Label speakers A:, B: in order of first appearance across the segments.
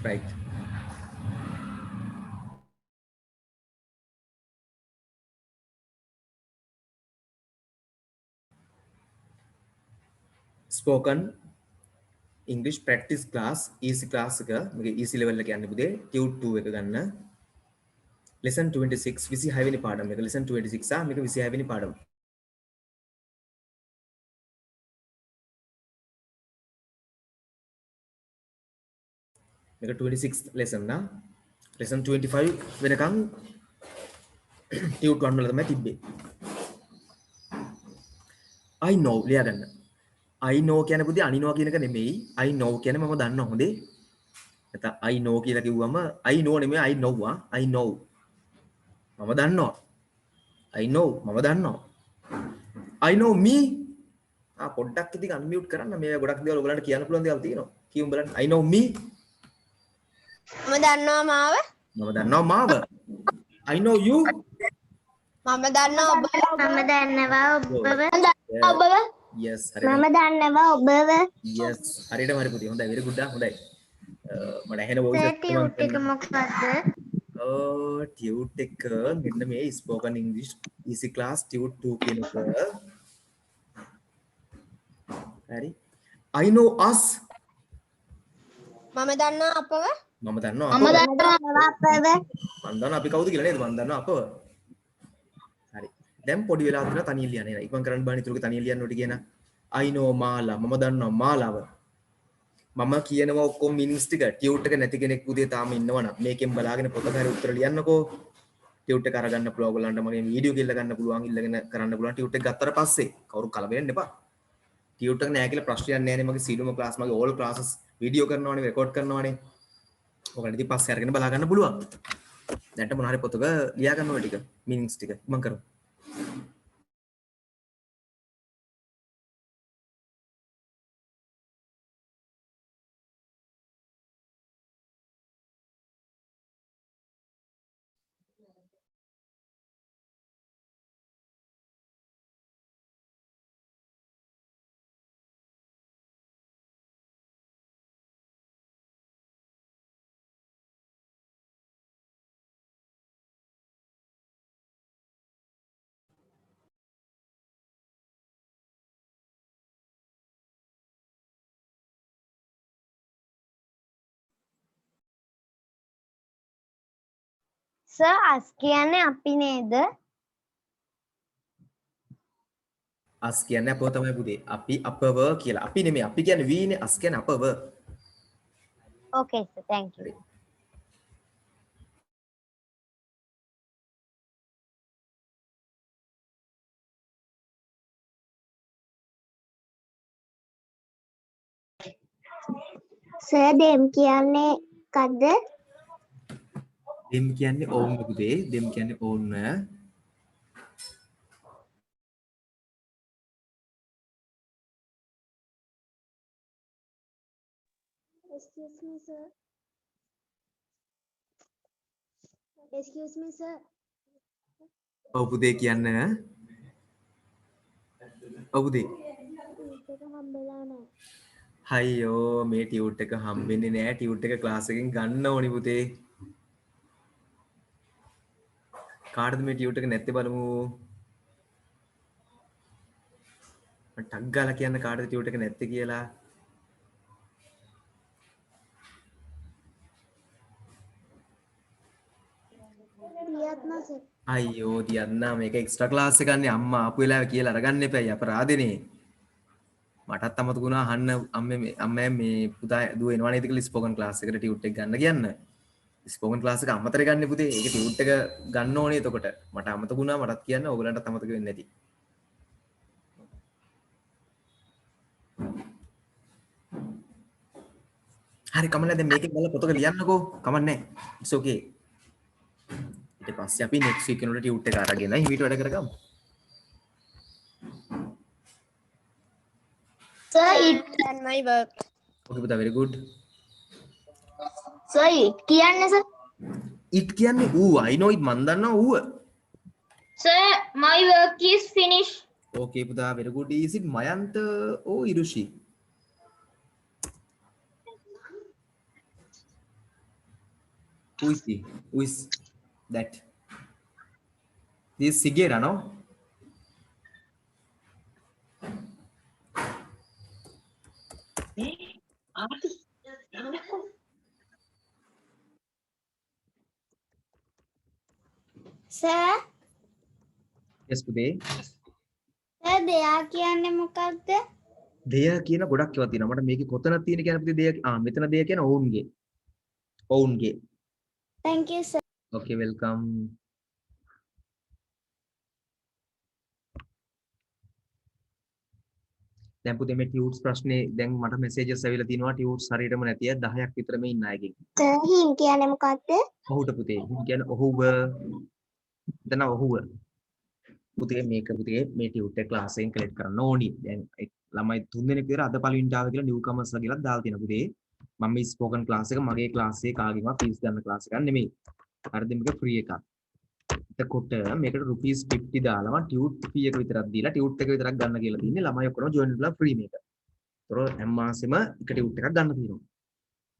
A: Right. Spoken English practice class easy class එක මේක easy level එක යන්න පුතේ tune 2 එක ගන්න lesson 26 26 වෙනි පාඩම එක lesson 26 මේක 26 වෙනි පාඩම මේක 26 lesson නා lesson 25 වෙනකන් tune 1 වල තමයි තිබ්බේ I know ලියා ගන්න I know කියන්නේ පුතේ අනිනවා කියන එක නෙමෙයි I know කියන්නේ මම දන්නවා හොඳේ නැත්නම් I know කියලා කිව්වම I know නෙමෙයි I know I know මම දන්නවා I know මම දන්නවා I know me පොඩ්ඩක් ඉතින් අන්මියුට් කරන්න මේ ගොඩක් දේවල් ඔයගලන්ට කියන්න පුළුවන් දේවල් තියෙනවා කියමු බලන්න I know me
B: මම දන්නවා මාව
A: මම දන්නවා මාව I know you
B: මම දන්නවා ඔබ
C: මම දන්නවා ඔබව
A: yes
C: මම දන්නවා ඔබව
A: yes හරියටම හරි පුතේ හොඳයි very good හොඳයි මට ඇහෙන voice එක
C: ටියුට් එක මොකක්ද
A: ටියුට් එක මෙන්න මේ spoken english easy class tute 2 කියන එක හරි I know us
B: මම දන්නවා අපව
A: මම දන්නවා
C: මම දන්නවා අපව
A: මම දන්නවා අපි කවුද කියලා නේද මම දන්නවා අපව හරි දැන් පොඩි වෙලාවක් තියෙනවා තනියෙන් ලියන්න නේද ඉක්මන් කරන්න බෑ ඉතුරුක තනියෙන් ලියන්න ඕටි කියන I know මාලා මම දන්නවා මාලාව මම කියනවා ඔක්කොම මීනින්ග්ස් ටික ටියුට් එක නැති කෙනෙක් උදේ තාම ඉන්නවනම් මේකෙන් බලාගෙන පොතක හරි උත්තර ලියන්නකෝ ටියුට් එක අරගන්න පුළුවන් ඔයගලන්ට මගේ වීඩියෝ එක ඉල්ල ගන්න පුළුවන් ඉල්ලගෙන කරන්න පුළුවන් ටියුට් එක ගත්තට පස්සේ කවුරු කලබල එපා ටියුට් එක නෑ කියලා ප්‍රශ්නයක් නෑනේ මගේ සීලුම ක්ලාස් මගේ ඕල් ක්ලාසස් වීඩියෝ කරනවානේ රෙකෝඩ් කරනවානේ ඔයගලට ඉතින් පස්සේ අරගෙන බලා ගන්න පුළුවන් දැන්ට මොන හරි පොතක ලියා ගන්න ඔය ටික මීනින්ග්ස් ටික මම කරමු
C: සර් අස් කියන්නේ අපි නේද
A: අස් කියන්නේ අපව තමයි පුතේ අපි අපව කියලා අපි නෙමෙයි අපි කියන්නේ we නේ අස් කියන්නේ අපව
C: okay sir thank you sir දෙම් කියන්නේ කද්ද
A: දෙම් කියන්නේ ඕන්න පුතේ දෙම් කියන්නේ ඕන්න
C: excuse me sir
A: ඔව් පුතේ කියන්න ඔව් පුතේ හයියෝ මේ ටියුට් එක හම්බෙන්නේ නෑ ටියුට් එක ක්ලාස් එකෙන් ගන්න ඕනි පුතේ කාටද මේ ටියුට් එක නැත්තේ බලමු මම ටග් ගාලා කියන්න කාටද ටියුට් එක නැත්තේ කියලා අයියෝ දියන්නා මේක එක්ස්ට්‍රා ක්ලාස් එකක් නේ අම්මා ආපු වෙලාවේ කියලා අරගන්න එපැයි අපරාධනේ මටත් අමතක වුණා අහන්න අම්මේ මේ පුතා දුව එනවා නේද කියලා ස්පෝකන් ක්ලාස් එකට ටියුට් එක ගන්න කියන්න ස්පෝකන් ක්ලාස් එක අමතර ගන්න පුතේ ඒක ටියුට් එක ගන්න ඕනේ එතකොට මට අමතක වුණා මටත් කියන්න ඕගලන්ටත් අමතක වෙන්නේ නැති හරි කමන්නේ දැන් මේකෙන් බලලා පොතක ලියන්නකෝ කමන්නේ ඉට්ස් ඕකේ ඊට පස්සේ අපි නෙක්ස්ට් වීක් වෙනකොට ටියුට් එක අරගෙන හිමීට වැඩ කරගමු
C: sir it
B: and my work
A: ඕකේ පුතා very good
C: sir it කියන්නේ sir
A: it කියන්නේ ඌ I know it මන් දන්නවා ඌව
C: sir my work is finished
A: ඕකේ පුතා very good is it මයන්ත or ඉරුෂි Who is he? Who is that? This is Sigera, no?
B: Sir
A: Yes, පුතේ.
B: Sir දෙයා කියන්නේ මොකක්ද?
A: දෙය කියන ගොඩක් ඒවා තියෙනවා. මට මේකේ කොතනද තියෙන කියන්නේ පුතේ දෙය. මෙතන දෙය කියන ඔවුන්ගේ. ඔවුන්ගේ.
B: thank you sir.
A: Okay, welcome. දැන් පුතේ මේ ටියුට්ස් ප්‍රශ්නේ දැන් මට මෙසේජස් ඇවිල්ලා තිනවා ටියුට්ස් හරියටම නැති අය 10ක් විතර මේ ඉන්න අයගෙන්.
B: සර් හිම් කියන්නේ මොකක්ද?
A: ඔහුට පුතේ. හිම් කියන්නේ ඔහුව. එතන ඔහුව. පුතේ මේක පුතේ මේ ටියුට් එක ක්ලාස් එකෙන් කලෙක්ට් කරන්න ඕනි. දැන් ළමයි 3 දෙනෙක් විතර අද පළවෙනිට ආව කියලා නිව් කමර්ස්ලා කියලා දාලා තියෙනවා පුතේ. මම මේ ස්පෝකන් ක්ලාස් එක මගේ ක්ලාස් එකේ කාගෙන්වත් ෆීස් ගන්න ක්ලාස් එකක් නෙමෙයි. හරිද මේක ෆ්‍රී එකක්. එතකොට මේකට රුපීස් 50 දාලා මම ටියුට් ෆී එක විතරක් දීලා ටියුට් එක විතරක් ගන්න කියලා තින්නේ. ළමයි ඔක්කොම ජොයින් වෙලා ෆ්‍රී මේක. ඒතර හැම මාසෙම එක ටියුට් එකක් ගන්න තියෙනවා.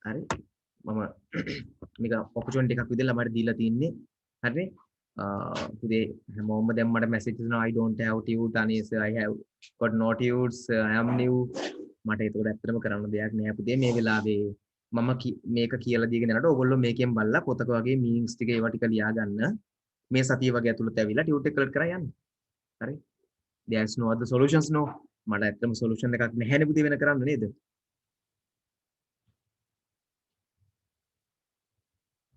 A: හරි. මම මේක ඔපචුනිටි එකක් විදිහට ළමයිට දීලා තින්නේ. හරිනේ. today හැමෝම දැන් මට message දෙනවා I don't have tute අනේ sir I have got no tutes I am new මට ඒක ඇත්තටම කරන්න දෙයක් නෑ පුතේ මේ වෙලාවේ මම මේක කියලා දීගෙන යනකොට ඕගොල්ලෝ මේකෙන් බලලා පොතක වගේ meanings ටික ඒවා ටික ලියා ගන්න මේ සතිය වගේ ඇතුළත ඇවිල්ලා tute එක කලෙක්ට් කරා යන්න හරි there's no other solutions no මට ඇත්තටම solution එකක් නැහැනේ පුතේ වෙන කරන්න නේද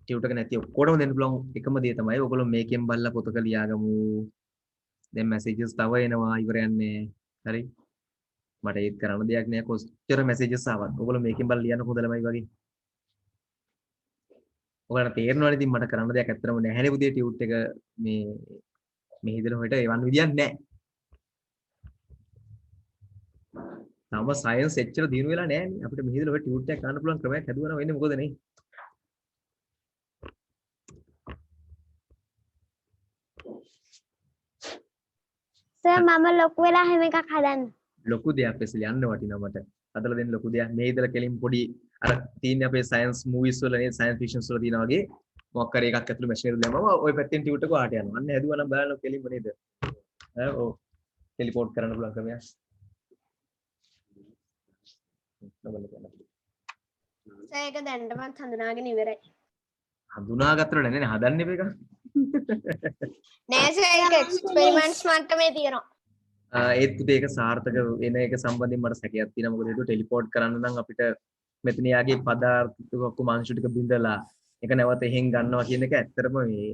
A: ටියුටර් එක නැති ඔක්කොටම දෙන්න පුළුවන් එකම දේ තමයි ඔයගොල්ලෝ මේකෙන් බලලා පොතක ලියාගමු. දැන් මැසේජස් තව එනවා ඉවර යන්නේ. හරි. මට ඒක කරන්න දෙයක් නෑ කොච්චර මැසේජස් ආවත්. ඔයගොල්ලෝ මේකෙන් බලලා ලියන්න හොඳ ළමයි වගේ. ඔයාලට තේරෙනවනේ ඉතින් මට කරන්න දෙයක් ඇත්තටම නැහැනේ පුතේ ටියුට් එක මේ හිතන හොයට එවන්න විදියක් නෑ. තාම සයන්ස් එච්චර දිනු වෙලා නෑනේ. අපිට මෙහිදල ඔය ටියුට් එකක් ගන්න පුළුවන් ක්‍රමයක් හදුවා වෙන්නේ මොකද නේ?
B: සර් මම ලොකු වෙලා හැම එකක් හදන්න.
A: ලොකු දෙයක් පෙසල යන්න වටිනවා මට. හදලා දෙන්න ලොකු දෙයක්. මේ ඉඳලා කෙලින් පොඩි අර තියෙන අපේ සයන්ස් මූවිස් වල නේ සයන්ස් ෆික්ෂන්ස් වල තියෙනා වගේ මොකක් හරි එකක් ඇතුළේ මැෂිනරි දැම්මම ওই පැත්තෙන් ටියුට් එක ඔයාට යනවා. අන්න හැදුවා නම් බලන්න කෙලින්ම නේද? ඔව්. ටෙලිපෝට් කරන්න පුළුවන් ක්‍රමයක්.
B: සර් ඒක දැන්නටමත් හඳුනාගෙන ඉවරයි.
A: හඳුනාගත්තට නෑනේ හදන්නේ මේක.
B: නෑ සර් ඒක එක්ස්පෙරිමන්ට්ස් මට්ටමේ තියෙනවා.
A: ඒත් පුතේ ඒක සාර්ථක වෙන එක සම්බන්ධයෙන් මට සැකයක් තියෙනවා. මොකද ඒක ටෙලිපෝට් කරන්න නම් අපිට මෙතන යාගේ පදාර්ථ ඔක්කොම අංශු ටික බිඳලා ඒක නැවත එහෙන් ගන්නවා කියන එක ඇත්තටම මේ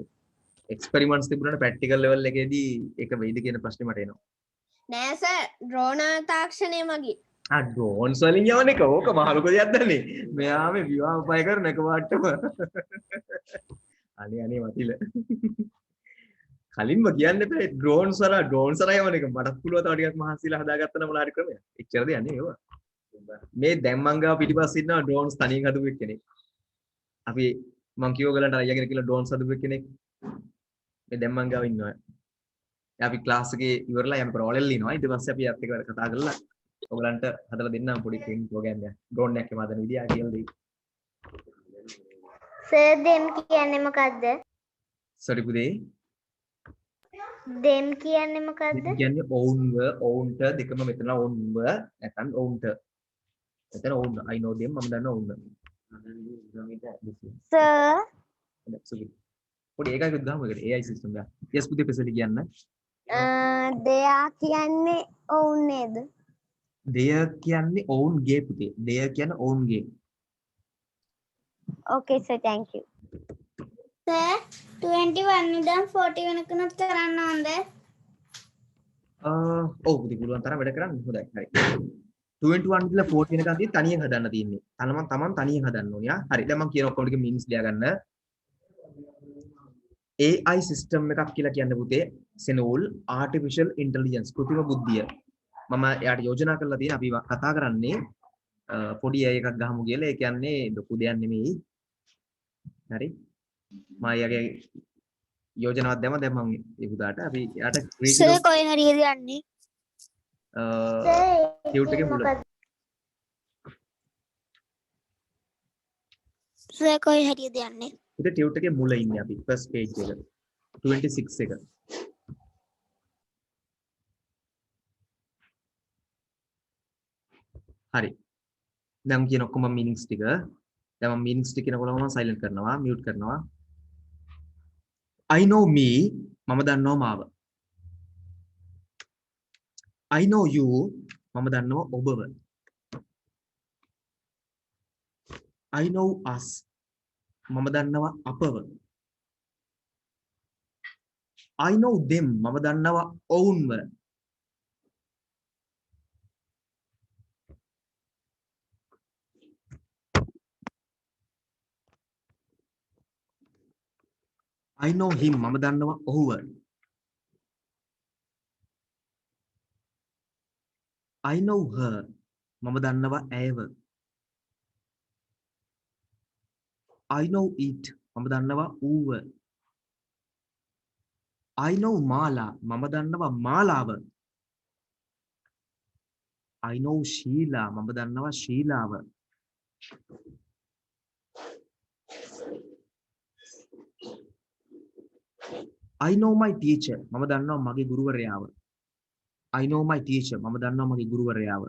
A: එක්ස්පෙරිමන්ට්ස් තිබුණාට ප්‍රැක්ටිකල් ලෙවල් එකේදී ඒක වෙයිද කියන ප්‍රශ්නේ මට එනවා.
B: නෑ සර් ඩ්‍රෝන තාක්ෂණය මගින්.
A: ඩ්‍රෝන්ස් වලින් යවන එක ඕක මහ ලොකු දෙයක් දන්නේ. මෙයා මේ විවාහ උපය කරන එක වාට්ටම. අනේ වතිල. කලින්ම කියන්න එපා ඩ්‍රෝන්ස් වල යවන එක මටත් පුළුවන් තව ටිකක් මහන්සිලා හදාගත්තා නම් මොනාරි ක්‍රමයක්. එච්චර දෙයක් නේ ඒවා. මේ දැන් මං ගාව පිටිපස්සේ ඉන්නවා ඩ්‍රෝන්ස් තනියෙන් හදපු කෙනෙක්. අපි මං කිව්ව ගලන්ට අයියාගෙන කියලා ඩ්‍රෝන්ස් හදපු කෙනෙක්. මේ දැන් මං ගාව ඉන්නවා. අපි ක්ලාස් එකේ ඉවරලා යන ප්‍රෝලෙල් ඉනවා. ඊට පස්සේ අපි අත් එක්ක කතා කරලා ඔයගලන්ට හදලා දෙන්නම් පොඩි ට්‍රේනින් ප්‍රෝග්‍රෑම් එකක්. ඩ්‍රෝන් එකක් හදන විදිය කියලා දෙයි.
B: සර් දෙම් කියන්නේ මොකද්ද?
A: සරි පුතේ.
B: දෙම් කියන්නේ මොකද්ද?
A: කියන්නේ ඔවුන්ව ඔවුන්ට දෙකම මෙතන ඔවුන්ව නැත්නම් ඔවුන්ට. මෙතන ඔවුන් I know them මම දන්නවා ඔවුන්.
B: සර්
A: පොඩි ඒකයි ගහමු ඒකට AI සිස්ටම් එක. yes පුතේ පෙසලි කියන්න.
B: දෙයා කියන්නේ ඔවුන් නේද?
A: දෙය කියන්නේ ඔවුන්ගේ පුතේ. දෙය කියන්නේ ඔවුන්ගේ.
B: Okay sir thank you. Sir 21 ඉඳන් 40 වෙනකන් කරන්න ඕනද?
A: ඔව් පුතේ පුළුවන් තරම් වැඩ කරන්න හොඳයි. හරි. 21 ඉඳලා 40 වෙනකන් තියෙන්නේ තනියෙන් හදන්න තියෙන්නේ. තමන් තනියෙන් හදන්න ඕනේ. හරි. දැන් මම කියන ඔක්කොම ටික මීනින්ග්ස් ලියා ගන්න. AI සිස්ටම් එකක් කියලා කියන්නේ පුතේ සෙනෝල් ආටිෆිෂල් ඉන්ටෙලිජන්ස් කෘත්‍රිම බුද්ධිය. මම එයාට යෝජනා කරලා තියෙන අපි කතා කරන්නේ පොඩි AI එකක් ගහමු කියලා. ඒ කියන්නේ ලොකු දෙයක් නෙමෙයි. හරි. මම එයාගේ යෝජනාවක් දැම්ම දැන් මම ඒ පුතාට අපි එයාට
B: සර් කොයි හරියද යන්නේ?
A: ටියුට් එකේ මුල.
B: සර් කොයි හරියද යන්නේ?
A: ඉතින් ටියුට් එකේ මුල ඉන්නේ අපි ෆස්ට් පේජ් එක 26 එක. හරි. දැන් කියන ඔක්කොම මීනින්ග්ස් ටික. දැන් මම මීනින්ග්ස් ටික කියනකොට මම සයිලන්ට් කරනවා, මියුට් කරනවා. I know me මම දන්නවා මාව. I know you මම දන්නවා ඔබව. I know us මම දන්නවා අපව. I know them මම දන්නවා ඔවුන්ව. I know him මම දන්නවා ඔහුව. I know her මම දන්නවා ඇයව. I know it මම දන්නවා ඌව. I know Mala මම දන්නවා මාලාව. I know Sheila මම දන්නවා ශීලාව. I know my teacher මම දන්නවා මගේ ගුරුවරයාව. I know my teacher මම දන්නවා මගේ ගුරුවරයාව.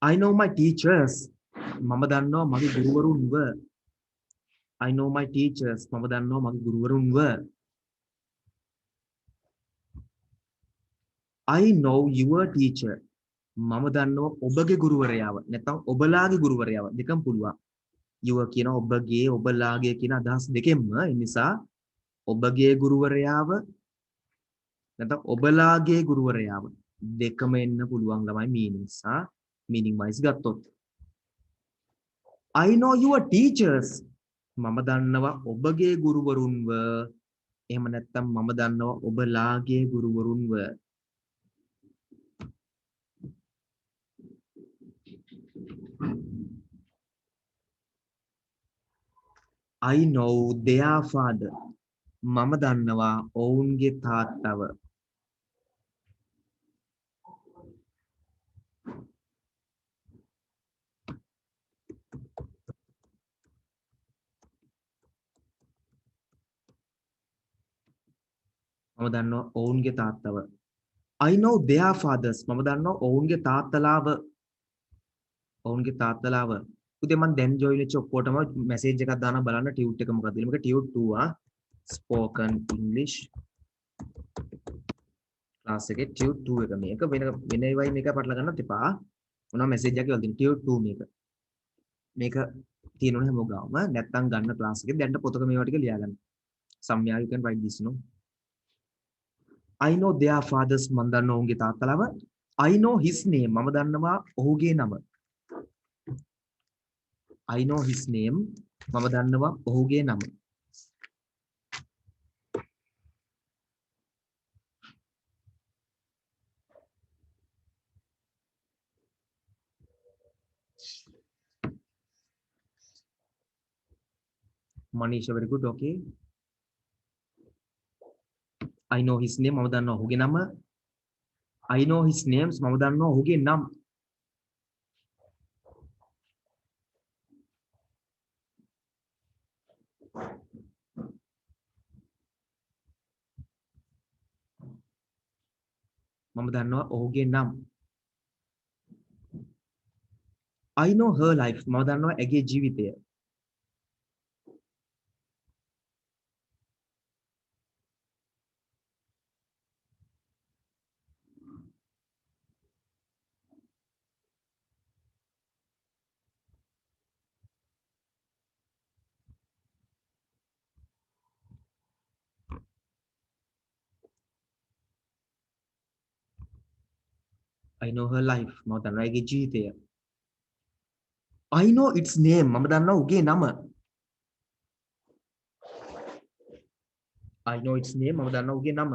A: I know my teachers මම දන්නවා මගේ ගුරුවරුන්ව. I know my teachers මම දන්නවා මගේ ගුරුවරුන්ව. I know your teacher මම දන්නවා ඔබගේ ගුරුවරයාව. නැත්නම් ඔබලාගේ ගුරුවරයාව දෙකම පුළුවන්. your කියන ඔබගේ ඔබලාගේ කියන අදහස් දෙකෙන්ම ඒ නිසා ඔබගේ ගුරුවරයාව නැත්නම් ඔබලාගේ ගුරුවරයාව දෙකම එන්න පුළුවන් ළමයි meanings meaning wise ගත්තොත්. I know your teachers මම දන්නවා ඔබගේ ගුරුවරුන්ව. එහෙම නැත්නම් මම දන්නවා ඔබලාගේ ගුරුවරුන්ව. I know their father මම දන්නවා ඔවුන්ගේ තාත්තව. මම දන්නවා ඔවුන්ගේ තාත්තව. I know their fathers මම දන්නවා ඔවුන්ගේ තාත්තලාව. ඔවුන්ගේ තාත්තලාව. උදේ මම දැන් ජොයින් වෙච්ච ඔක්කොටම මැසේජ් එකක් දානවා බලන්න ටියුට් එක මොකක්ද කියලා. මේක ටියුට් 2 spoken english class එකේ ටියුට් 2 එක. මේක වෙන ඒවායි මේක පටල ගන්නත් එපා. මොනවා මැසේජ් එකක් කියලා දෙන්න ටියුට් 2 මේක. මේක තියෙනුනේ හැමෝගාම. නැත්තම් ගන්න ක්ලාස් එකේ දැන් පොතක මේවා ටික ලියා ගන්න. සම්‍යා you can write this no. I know their fathers මම දන්නවා ඔවුන්ගේ තාත්තලාව. I know his name මම දන්නවා ඔහුගේ නම. I know his name මම දන්නවා ඔහුගේ නම. Manisha very good okay. I know his name මම දන්නවා ඔහුගේ නම. I know his names මම දන්නවා ඔහුගේ නම්. මම දන්නවා ඔහුගේ නම්. I know her life මම දන්නවා ඇගේ ජීවිතය. I know her life මම දන්නවා ඇගේ ජීවිතය. I know its name මම දන්නවා උගේ නම. I know its name මම දන්නවා උගේ නම.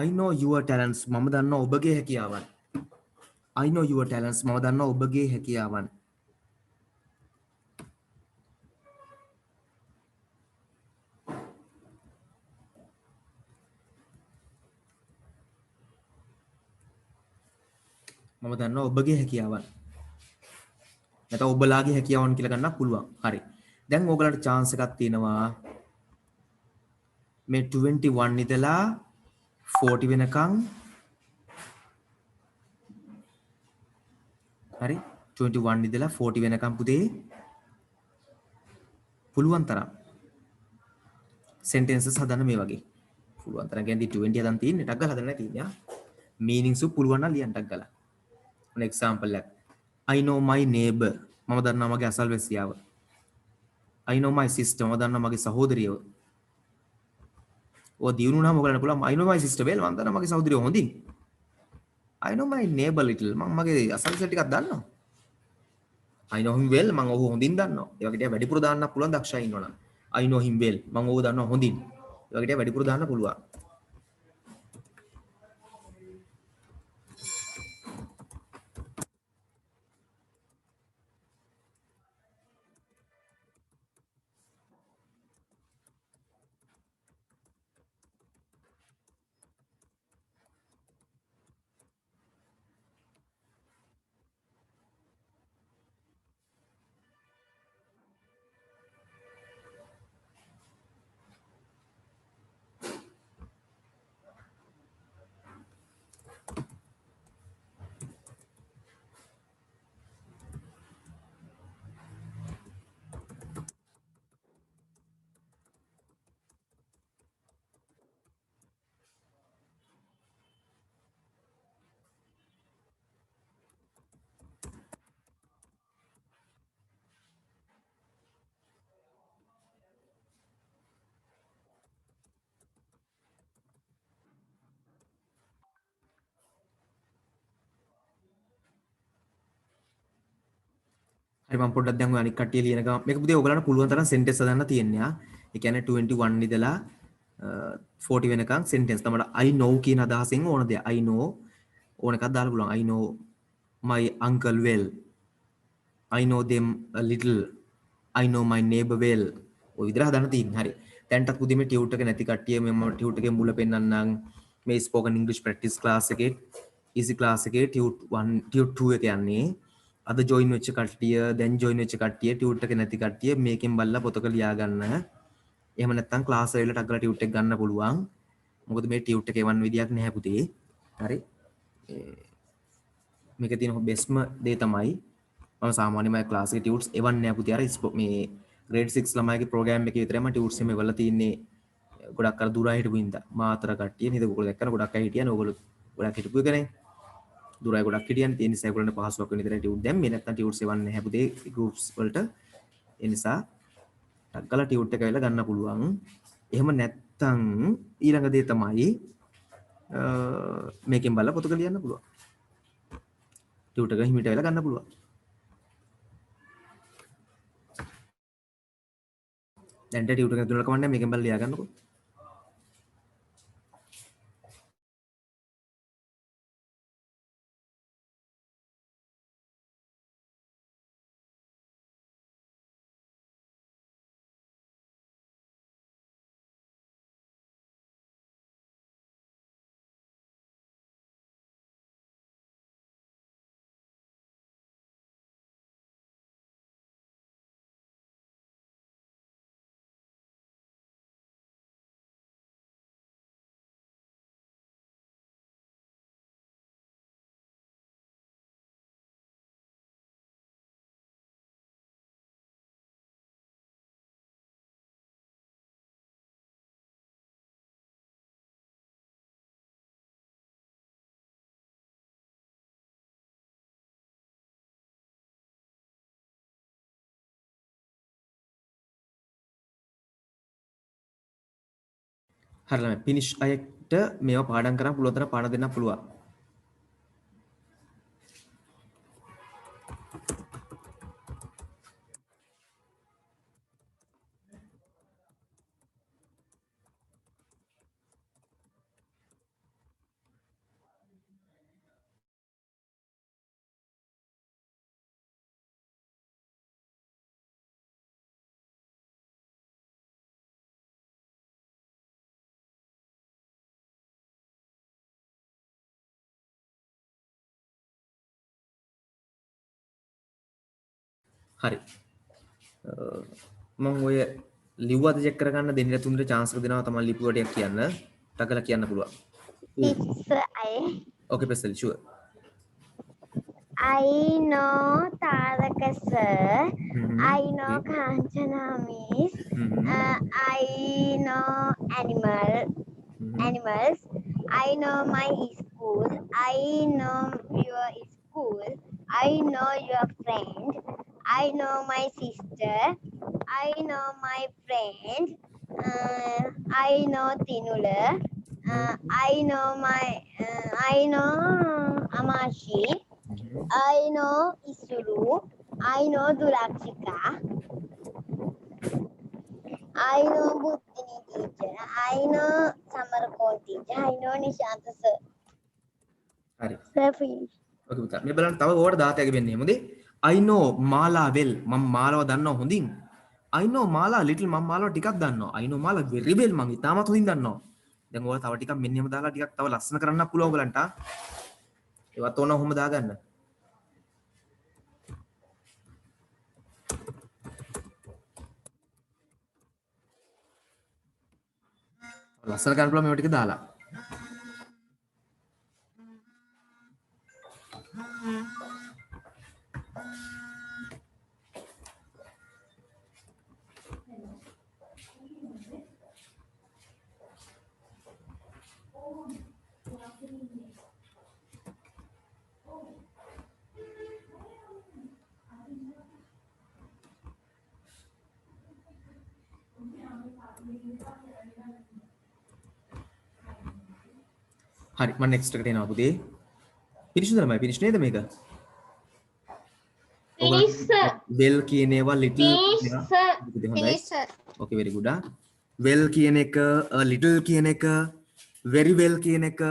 A: I know your talents මම දන්නවා ඔබගේ හැකියාවන්. I know your talents මම දන්නවා ඔබගේ හැකියාවන්. මම දන්නවා ඔබගේ හැකියාවන්. නැත්නම් ඔබලාගේ හැකියාවන් කියලා ගන්නත් පුළුවන්. හරි. දැන් ඕගලන්ට chance එකක් තියෙනවා මේ 21 ඉඳලා 40 වෙනකන් හරි 21 ඉඳලා 40 වෙනකන් පුතේ පුළුවන් තරම් sentences හදන්න මේ වගේ. පුළුවන් තරම් කියන්නේ 20 හදන් තියෙන්නේ ටක් ගාලා හදන්න නැහැ තියෙන්නේ. meanings පුළුවන් නම් ලියන්න ටක් ගාලා. an example එක. I know my neighbor. මම දන්නවා මගේ අසල්වැසියාව. I know my sister. මම දන්නවා මගේ සහෝදරියව. ඔය දිනුනාම ඔයගලන්ට පුළුවන් I know my sister well මම දන්නවා මගේ සහෝදරියව හොඳින්. I know my neighbor little. මම මගේ අසල්වැසියා ටිකක් දන්නවා. I know him well මම ඔහු හොඳින් දන්නවා. ඒ වගේ ටික වැඩිපුර දාන්නත් පුළුවන් දක්ෂයි ඉන්නවනම්. I know him well මම ඔහු දන්නවා හොඳින්. ඒ වගේ ටික වැඩිපුර දාන්න පුළුවන්. හරි මම පොඩ්ඩක් දැන් ඔය අනික් කට්ටිය ලියන ගම මේක පුතේ ඔයගලන්ට පුළුවන් තරම් sentence හදන්න තියෙනවා. ඒ කියන්නේ 21 ඉඳලා 40 වෙනකන් sentence තමයි I know කියන අදහසෙන් ඕන දෙයක්. I know ඕන එකක් දාලා පුළුවන්. I know my uncle well. I know them a little. I know my neighbor well. ඔය විදිහට හදන්න තියෙන්නේ. හරි. දැන්ටත් පුතේ මේ ටියුට් එක නැති කට්ටිය මම ටියුට් එකේ මුල පෙන්නන්නම්. මේ spoken english practice class එකේ easy class එකේ ටියුට් 1 ටියුට් 2 එක යන්නේ. අද ජොයින් වෙච්ච කට්ටිය දැන් ජොයින් වෙච්ච කට්ටිය ටියුට් එක නැති කට්ටිය මේකෙන් බලලා පොතක ලියා ගන්න. එහෙම නැත්නම් ක්ලාස් වල ටග්ගලා ටියුට් එක ගන්න පුළුවන්. මොකද මේ ටියුට් එක එවන් විදියක් නැහැ පුතේ. හරි. මේක තියෙන බෙස්ම දේ තමයි මම සාමාන්‍යයෙන් මගේ ක්ලාස් එකේ ටියුට්ස් එවන් නෑ පුතේ. අර මේ grade 6 ළමයිගේ ප්‍රෝග්‍රෑම් එකේ විතරයි මම ටියුට්ස් එම එවලා තින්නේ. ගොඩක් අර දුරයි හිටපු ඉඳලා. මාතර කට්ටිය නේද? ඔයගොල්ලෝ දැක්කම ගොඩක් අය හිටියනේ. ඔයගොල්ලෝ ගොඩක් හිටපු එකනේ. දුරයි ගොඩක් හිටියන් තියෙන නිසා ඒගොල්ලන්ට පහසුවක් වෙන විතරයි ටියුට් දැම්මේ නැත්නම් ටියුට් සෙවන්නේ නැහැ පුතේ ගෲප්ස් වලට ඒ නිසා ටක් ගාලා ටියුට් එක වෙලා ගන්න පුළුවන් එහෙම නැත්නම් ඊළඟ දේ තමයි මේකෙන් බලලා පොතක ලියන්න පුළුවන් ටියුට් එක හිමිට වෙලා ගන්න පුළුවන් දැන් ටියුට් එක දුන්නා කමන්නේ මේකෙන් බලලා ලියා ගන්නකො හරි ළමයි ෆිනිෂ් අයට මේවා පාඩම් කරන්න පුළුවන් තරම් පාඩම් දෙන්න පුළුවන් හරි. මම ඔය ලිව්වද චෙක් කරගන්න දෙන්න තුන්ට chance එක දෙනවා තමයි ලිපි වටයක් කියන්න. ටකලා කියන්න පුළුවන්.
B: Sir,
A: Okay, Pesel, sure.
B: I know Taraka sir. I know
A: Okay.
B: Kanchana miss. I know animals. I know my school. I know your school. I know your friend. I know my sister. I know my friend. I know Tinula. I know Amashi. I know Isuru. I know Durakshika. I know Buddhini teacher. I know Samarkon teacher. I know Nishanta sir.
A: හරි.
B: Sir, finish.
A: Okay පුතා. මේ බලන්න තව ඕවට 10ක් වෙන්නේ. මොකද? I know මාලා well. මම මාලාව දන්නවා හොඳින්. I know මාලා little මම මාලාව ටිකක් දන්නවා. I know මාලා very well මම ඉතාමත් හොඳින් දන්නවා. දැන් ඔයාලා තව ටිකක් මෙන්න එහෙම දාලා ටිකක් තව ලස්සන කරන්න පුළුවන් ඔයගලන්ට. ඒවත් ඕන ඔහොම දාගන්න. ලස්සන කරන්න පුළුවන් මේවා ටික දාලා. හරි මම next එකට එනවා පුතේ. පිනිෂුද ළමයි පිනිෂ් නේද මේක?
C: Finish, sir.
A: well කියන ඒවා little
C: Finish, sir.
B: Finish, sir.
A: Okay, very good. Well කියන එක, little කියන එක, very well කියන එක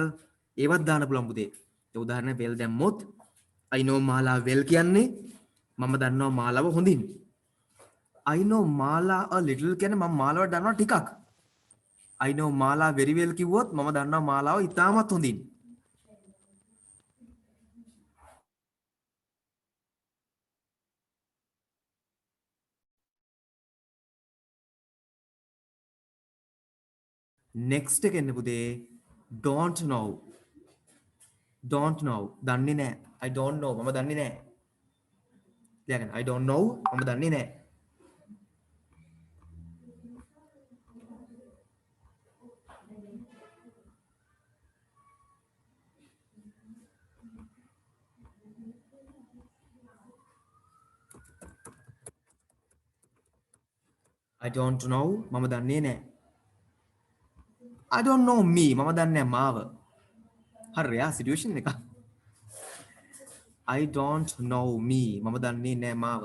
A: ඒවත් දාන්න පුළුවන් පුතේ. ඒ උදාහරණ well දැම්මොත් I know මාලා well කියන්නේ මම දන්නවා මාලාව හොඳින්. I know මාලා a little කියන්නේ මම මාලාව දන්නවා ටිකක්. I know මාලා very well කිව්වොත් මම දන්නවා මාලාව ඉතාමත් හොඳින්. next එක එන්න පුතේ don't know. Don't know දන්නේ නැහැ. I don't know මම දන්නේ නැහැ. ලියගන්න I don't know මම දන්නේ නැහැ. I don't know මම දන්නේ නැහැ. I don't know me මම දන්නේ නැහැ මාව. හරියා සිටුේෂන් එක. I don't know me මම දන්නේ නැහැ මාව.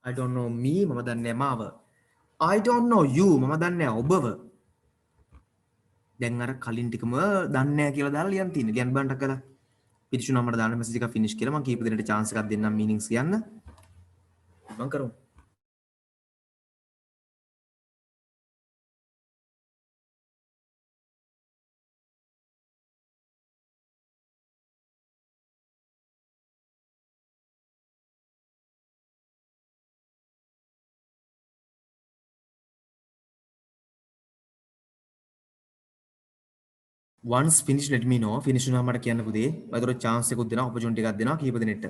A: I don't know me මම දන්නේ නැහැ මාව. I don't know you මම දන්නේ නැහැ ඔබව. දැන් අර කලින් ටිකම දන්නේ නැහැ කියලා දාලා ලියන්න තියෙන්නේ. ලියන්න බලන්න කළා. පිටිෂු නම්බර දාන්න මෙසේජ් එක ෆිනිෂ් කියලා මම කීප දෙනෙක්ට chance එකක් දෙන්නම් මීනින්ග්ස් කියන්න. මම කරමු. once finish let me know finish වුණාම මට කියන්න පුතේ. වලතර chance එකක් දෙනවා opportunity එකක් දෙනවා කීප දෙනෙක්ට.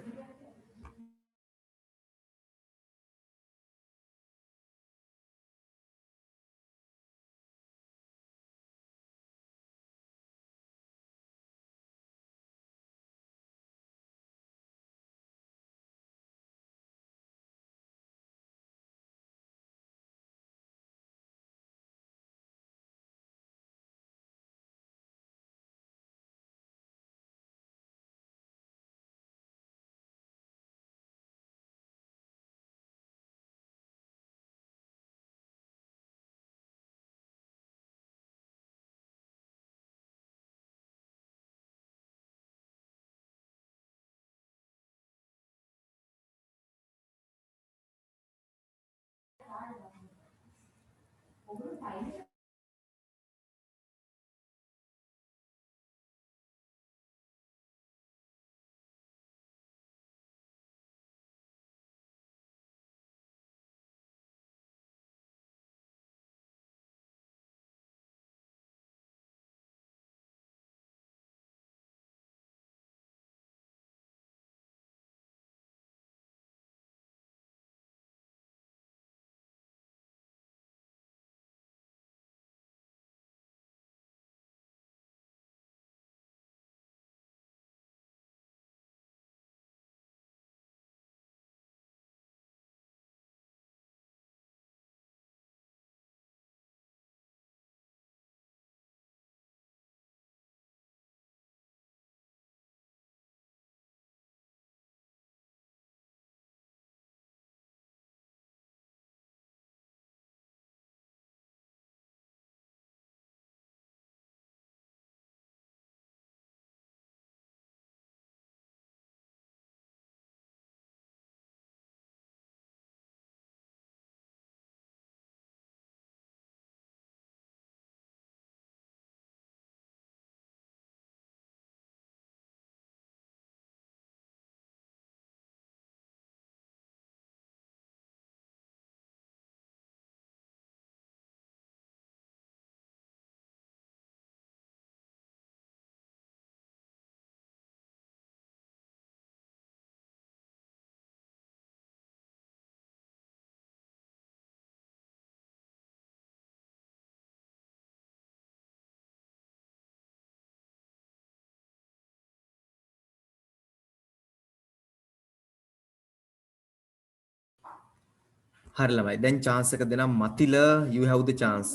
A: හරි ළමයි. දැන් chance එක දෙනවා මතිල, you have the chance.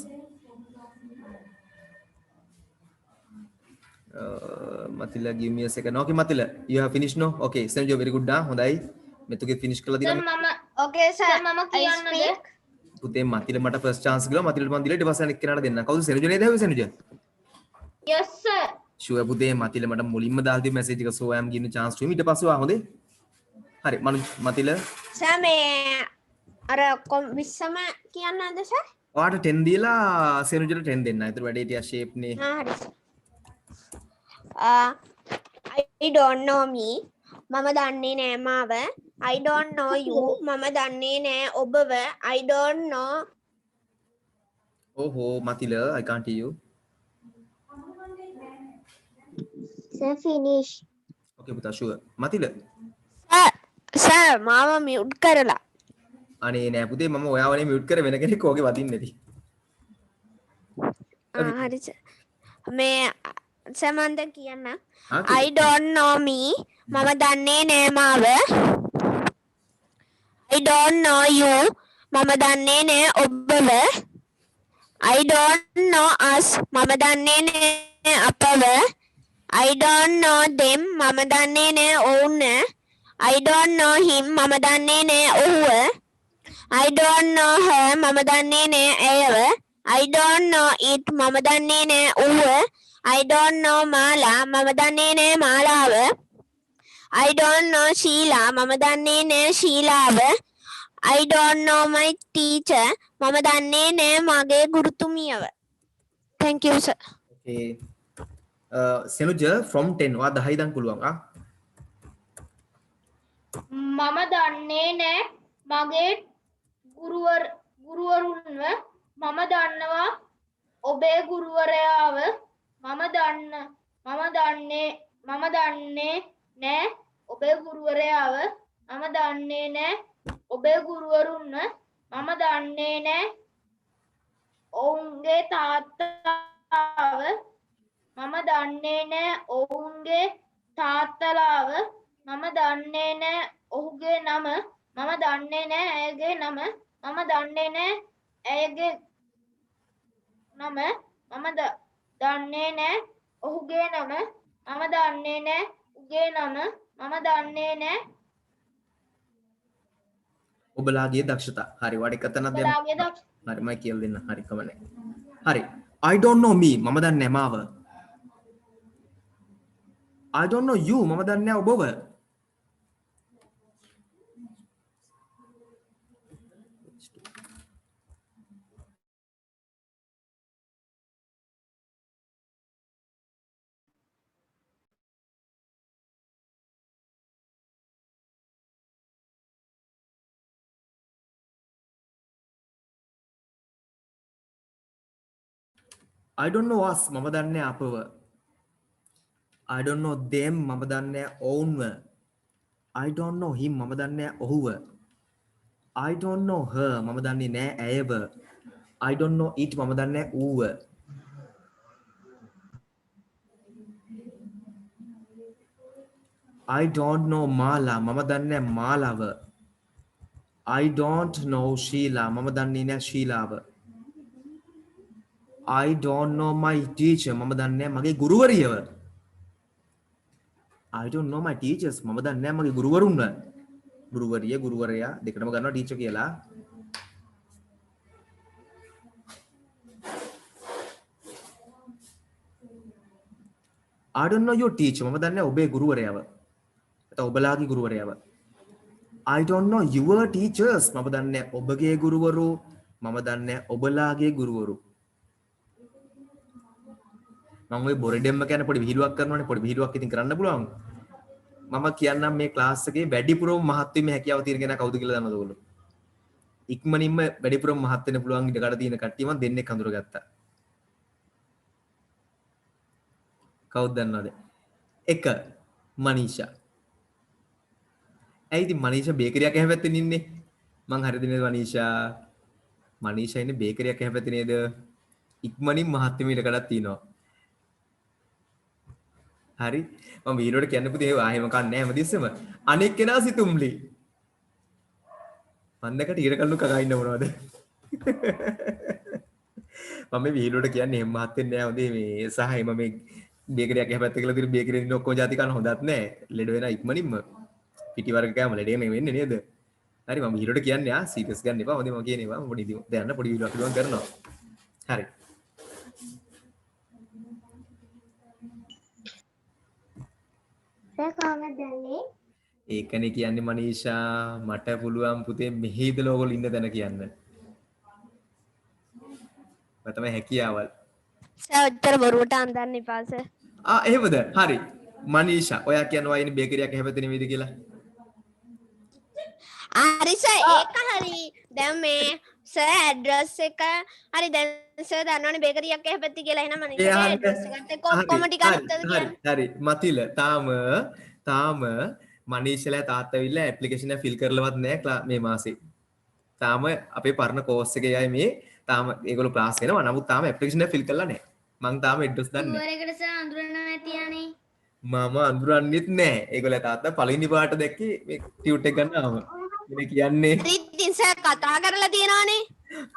A: Matila, give me a second. Okay, Matila, you have finished no? Okay, send you very good dah. හොඳයි. මෙතුගේ finish කරලා
C: සර්
A: දිනවා.
C: මම
B: Okay, sir.
C: සර් මම
B: I
C: කියන්නද?
B: speak.
A: පුතේ මතිල මට first chance ගිහලා මතිලට මම දීලා ඊට පස්සේ අනිත් කෙනාට දෙන්න. කවුද සෙනුජ නේද? හැවි සෙනුජ.
C: Yes sir.
A: ෂුවර් පුතේ මතිල මට මුලින්ම දාලා තිබ්බ message එක so I am giving chance to him. ඊට පස්සේ ආ හොඳේ. හරි මතිල
B: Sir, මේ අර ඔක්කොම 20ම කියන්නද sir?
A: ඔයාට 10 දීලා සෙනුජට 10 දෙන්න. ඒතර වැඩේ ටික shape නේ.
B: හරි sir. I don't know me. මම දන්නේ නෑ මාව. I don't know you. මම දන්නේ නෑ ඔබව. I don't know.
A: ඕහෝ මතිල I can't hear you.
B: Sir, finish.
A: Okay පුතා sure. මතිල
B: Sir, මාව mute කරලා.
A: අනේ නෑ පුතේ මම ඔයාවනේ mute කර වෙන කෙනෙක් ඕකේ වදින්නේ නැති.
B: හරි sir. මේ සමන්ද කියන්න.
A: Okay.
B: I don't know me. මම දන්නේ නෑ මාව. I don't know you. මම දන්නේ නෑ ඔබව. I don't know us. මම දන්නේ නෑ අපව. I don't know them. මම දන්නේ නෑ ඔවුන්. I don't know him. මම දන්නේ නෑ ඔහුව. I don't know her. මම දන්නේ නෑ ඇයව. I don't know it. මම දන්නේ නෑ ඌව. I don't know මාලා. මම දන්නේ නෑ මාලාව. I don't know Sheela. මම දන්නේ නෑ ශීලාව. I don't know my teacher. මම දන්නේ නෑ මගේ ගුරුතුමියව. Thank you sir.
A: Okay. සෙනුජ from 10 ඔයා 10 ඉඳන් පුළුවන් ආ.
C: මම දන්නේ නෑ මගේ ගුරුවරුන්ව. මම දන්නවා ඔබේ ගුරුවරයාව. මම දන්නේ නෑ ඔබේ ගුරුවරයාව. මම දන්නේ නෑ ඔබේ ගුරුවරුන්ව. මම දන්නේ නෑ ඔවුන්ගේ තාත්තාව. මම දන්නේ නෑ ඔවුන්ගේ තාත්තලාව. මම දන්නේ නෑ ඔහුගේ නම. මම දන්නේ නෑ ඇයගේ නම. මම දන්නේ නෑ ඇයගේ නම. මම දන්නේ නෑ ඔහුගේ නම. මම දන්නේ නෑ උගේ නම. මම දන්නේ නෑ
A: ඔබලාගේ දක්ෂතා. හරි වඩ එක තැනක් දෙන්න.
C: ඔබලාගේ දක්ෂ
A: හරි මම කියලා දෙන්න. හරි කමන්නේ. හරි. I don't know me. මම දන්නේ නැහැ මාව. I don't know you. මම දන්නේ නැහැ ඔබව. I don't know us. මම දන්නේ නැහැ අපව. I don't know them. මම දන්නේ නැහැ ඔවුන්ව. I don't know him. මම දන්නේ නැහැ ඔහුව. I don't know her. මම දන්නේ නැහැ ඇයව. I don't know it. මම දන්නේ නැහැ ඌව. I don't know මාලා. මම දන්නේ නැහැ මාලාව. I don't know Sheela. මම දන්නේ නැහැ ශීලාව. I don't know my teacher. මම දන්නේ නැහැ මගේ ගුරුවරියව. I don't know my teachers. මම දන්නේ නැහැ මගේ ගුරුවරුන්ව. ගුරුවරිය ගුරුවරයා දෙකටම ගන්නවා ටීචර් කියලා. I don't know your teacher. මම දන්නේ නැහැ ඔබේ ගුරුවරයාව. නැත්නම් ඔබලාගේ ගුරුවරයාව. I don't know your teachers. මම දන්නේ නැහැ ඔබගේ ගුරුවරු. මම දන්නේ නැහැ ඔබලාගේ ගුරුවරු. මම ওই බොරඩෙම්ම කියන පොඩි විහිළුවක් කරනවානේ පොඩි විහිළුවක් ඉතින් කරන්න පුළුවන්. මම කියන්නම් මේ ක්ලාස් එකේ වැඩිපුරම මහත් වීමේ හැකියාව තියෙන කෙනා කවුද කියලා දන්නවද ඔයගොල්ලෝ? ඉක්මනින්ම වැඩිපුරම මහත් වෙන්න පුළුවන් ඉඩකඩ තියෙන කට්ටිය මම දෙන්නෙක් හඳුරගත්තා. කවුද දන්නවද? 1 මනීෂා. ඇයි ඉතින් මනීෂා බේකරියක් එහා පැත්තේ ඉන්නේ? මං හරිද නේද මනීෂා? මනීෂා ඉන්නේ බේකරියක් එහා පැත්තේ නේද? ඉක්මනින් මහත් වීමේ ඉඩකඩක් තියෙනවා. හරි මම වීරෝට කියන්න පුතේ ඒ ආයෙම කන්නේ නැහැ හැමදෙස්සම අනෙක් කෙනා සිතුම්ලි මන්දකට ඊට කල්ලු කකා ඉන්න මොනවද මම වීලුවට කියන්නේ එහෙම මහත් වෙන්නේ නැහැ හොඳේ මේ සහ එම මේ බේකරියක් එහා පැත්තේ කියලා තියෙන බේකරියෙන් ඉන්න ඔක්කොම ಜಾති කන හොඳත් නැහැ ලෙඩ වෙනා ඉක්මනින්ම පිටි වර්ග කෑම ලෙඩ වෙන්නේ නේද හරි මම වීලුවට කියන්නේ ආ සීරියස් ගන්න එපා හොඳේ මම කියන්නේ මම පොඩි දැන් පොඩි වීලුවක් පිළිවන් කරනවා හරි
B: කොහොමද දන්නේ?
A: ඒකනේ කියන්නේ මනීෂා මට පුළුවන් පුතේ මෙහි ඉඳලා ඕගොල්ලෝ ඉන්න තැන කියන්න. මම තමයි හැකියාවල්.
B: සර් උත්තර බොරුවට අන්දන්න එපා සර්.
A: එහෙමද? හරි. මනීෂා ඔයා කියනවා ඉන්නේ බේකරියක් හැපෙතේ නෙවෙයිද කියලා.
B: හරි සර් ඒක හරි. දැන් මේ සර් ඇඩ්‍රස් එක හරි දැන් සර් දන්නවනේ බේකරියක් හැපෙති කියලා එහෙනම් මනීෂා ඇඩ්‍රස් එකට එක්ක ඔක්කොම ටික අනිත්ද කියන්නේ.
A: හරි. මතිල තාම මනීෂලා තාත්තා ඇවිල්ලා ඇප්ලිකේෂන් එක ෆිල් කරලවත් නැහැ මේ මාසේ. තාම අපේ පරණ කෝස් එකේ අය මේ තාම ඒගොල්ලෝ ක්ලාස් වෙනවා. නමුත් තාම ඇප්ලිකේෂන් එක ෆිල් කරලා නැහැ. මං තාම ඇඩ්‍රස් දන්නේ නැහැ.
B: ඌවරේකට සර් අඳුරන්න නැතියානේ.
A: මම අඳුරන්නෙත් නැහැ. ඒගොල්ලෝ තාත්තා පළවෙනි පාට දැක්කේ මේ ටියුට් එක ගන්නාම. ඉතින් කියන්නේ
B: හරි ඉතින් සර් කතා කරලා තියෙනවානේ.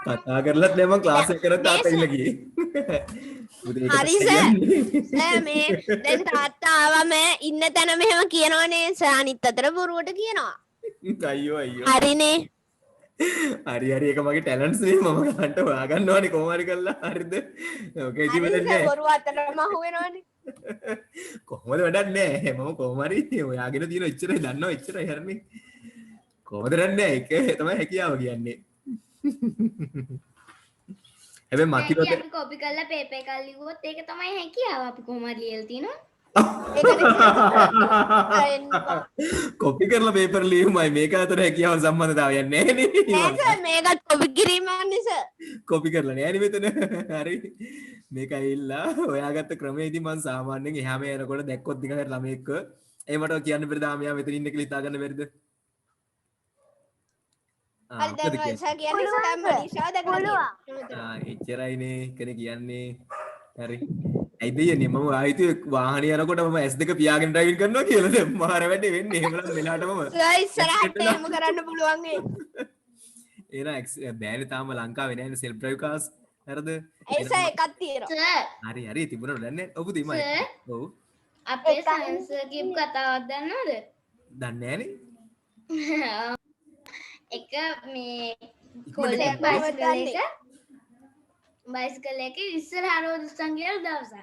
A: කතා කරලත් නෑ මං ක්ලාස් එක කරත් තාත්තා ඉල්ල ගියේ.
B: හරි සර්. සර් මේ දැන් තාත්තා ආවම ඉන්න තැන මෙහෙම කියනවනේ සර් අනිත් අතට බොරුවට කියනවා.
A: අයියෝ
B: හරිනේ.
A: හරි ඒක මගේ ටැලන්ට්ස් නේ මම ගන්නට හොයා ගන්නවානේ කොහොම හරි කරලා හරිද ඔකේ ඉති වැඩක්
B: හරි
A: නෑ
B: සර් බොරුව අතටම අහු වෙනවනේ.
A: කොහොමද වැඩක් නෑ මම කොහොම හරි ඔයාගෙන තියෙන එච්චරයි දන්නවා එච්චරයි හරිනේ කොහොමද නෑ ඒක තමයි හැකියාව කියන්නේ හැබැයි මතිරොත්
B: අපි කොපි කරලා පේපර් එකක් ලිව්වොත් ඒක තමයි හැකියාව අපි කොහොමද ලියලා තියෙනවා.
A: කොපි කරලා පේපර් ලියුමයි මේක අතර හැකියාව සම්බන්ධතාවයක් නැහැ නේ
B: මේකත් කොපි කිරීමන්නේ සර්.
A: කොපි කරලා නෑ නේ මෙතන හරි මේක ඇවිල්ලා හොයාගත්ත ක්‍රමයේදී මම සාමාන්‍යයෙන් එහාම යනකොට දැක්කොත් නිකන් ළමෙක්ව ඒ මට කියන්න බැරිද මෙයා මෙතන ඉන්න කියලා හිතා ගන්න බැරිද
B: හරි දැන් සර් කියන්නේ සර් මනීෂා දැකලා
A: එච්චරයිනේ කෙනෙක් කියන්නේ හරි ඇයිද යන්නේ මම ආයිතු වාහනේ යනකොට මම S2 පියාගෙන ඩ්‍රයිවිං කරනවා කියලාද මාර වැඩේ වෙන්නේ එහෙමනම් මෙලාටම
B: සර් ඉස්සරහට එහෙම කරන්න පුළුවන්
A: එන බෑනේ තාම ලංකාවේ නෑනේ සෙල්ෆ් ඩ්‍රයිව් කාර්ස් හරිද
B: ඒ සර් එකක් තියෙනවා.
A: හරි තිබුණා දන්නේ ඔබ තියමයි ඔව්
B: අපේ සයන්ස් කියපු කතාවක් දන්නවද?
A: දන්නේ නෑනේ
B: එක මේ කොල්ලෙක් බයිසිකල් එක ඉස්සරහා රෝද උස්සන් ගියලු දවසක්.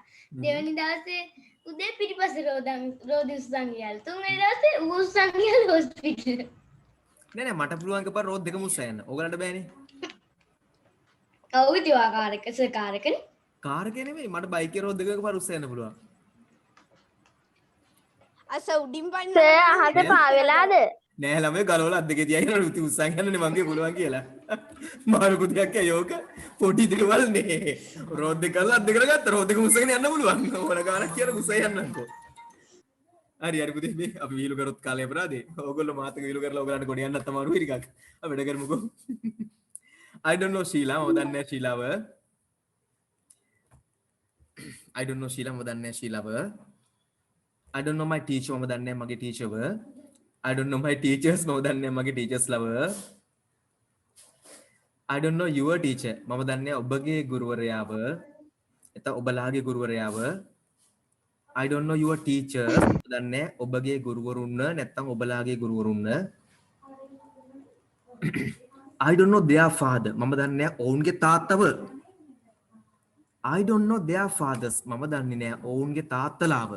B: දෙවෙනි දවසේ උදේ පිටිපස්සේ රෝද උස්සන් ගියලු. තුන්වෙනි දවසේ ඌ උස්සන් ගියලු හොස්පිටල්.
A: නෑ මට පුළුවන් එකපාර රෝඩ් දෙකම උස්සා යන්න. ඕගලන්ට බෑනේ.
B: ඔව් ඉතින් ඔයා කාර් එක සර් කාර් එකනේ.
A: කාර් එකේ නෙමෙයි මට බයික් එකේ රෝඩ් දෙකක එකපාර උස්සා යන්න පුළුවන්.
B: අස උඩින් පන්න සර් අහත පා වෙලාද?
A: නෑ ළමයි ගලවලා අත් දෙකේ තියාගෙන ඉතින් උස්සන් යන්නනේ මංගේ පුළුවන් කියලා. මාරු පුතියක් යෝක පොඩි දේවල් නේ. රෝඩ් දෙක කරලා අත් දෙක කරගත්ත රෝඩ් දෙක උස්සගෙන යන්න පුළුවන්. ඕන ගානක් කියලා උස්සා යන්නම්කෝ. හරි පුතේ මේ අපි වීලු කරොත් කාලේ අපරාදේ. ඕගොල්ලෝ මාත් එක වීලු කරලා ඕගලන්ට ගොඩ යන්නත් අමාරුයි ටිකක්. අපි වැඩ කරමුකෝ. I don't know ශීලා මම දන්නේ නැහැ ශීලාව. I don't know ශීලා මම දන්නේ නැහැ ශීලාව. I don't know my teacher මම දන්නේ නැහැ මගේ ටීචර්ව. I don't know my teachers මම දන්නේ නැහැ මගේ teachers ලව. I don't know your teacher මම දන්නේ නැහැ ඔබගේ ගුරුවරයාව. එතකොට ඔබලාගේ ගුරුවරයාව. I don't know your teacher මම දන්නේ නැහැ ඔබගේ ගුරුවරුන්න නැත්නම් ඔබලාගේ ගුරුවරුන්න. I don't know their father මම දන්නේ නැහැ ඔවුන්ගේ තාත්තව. I don't know their fathers මම දන්නේ නැහැ ඔවුන්ගේ තාත්තලාව.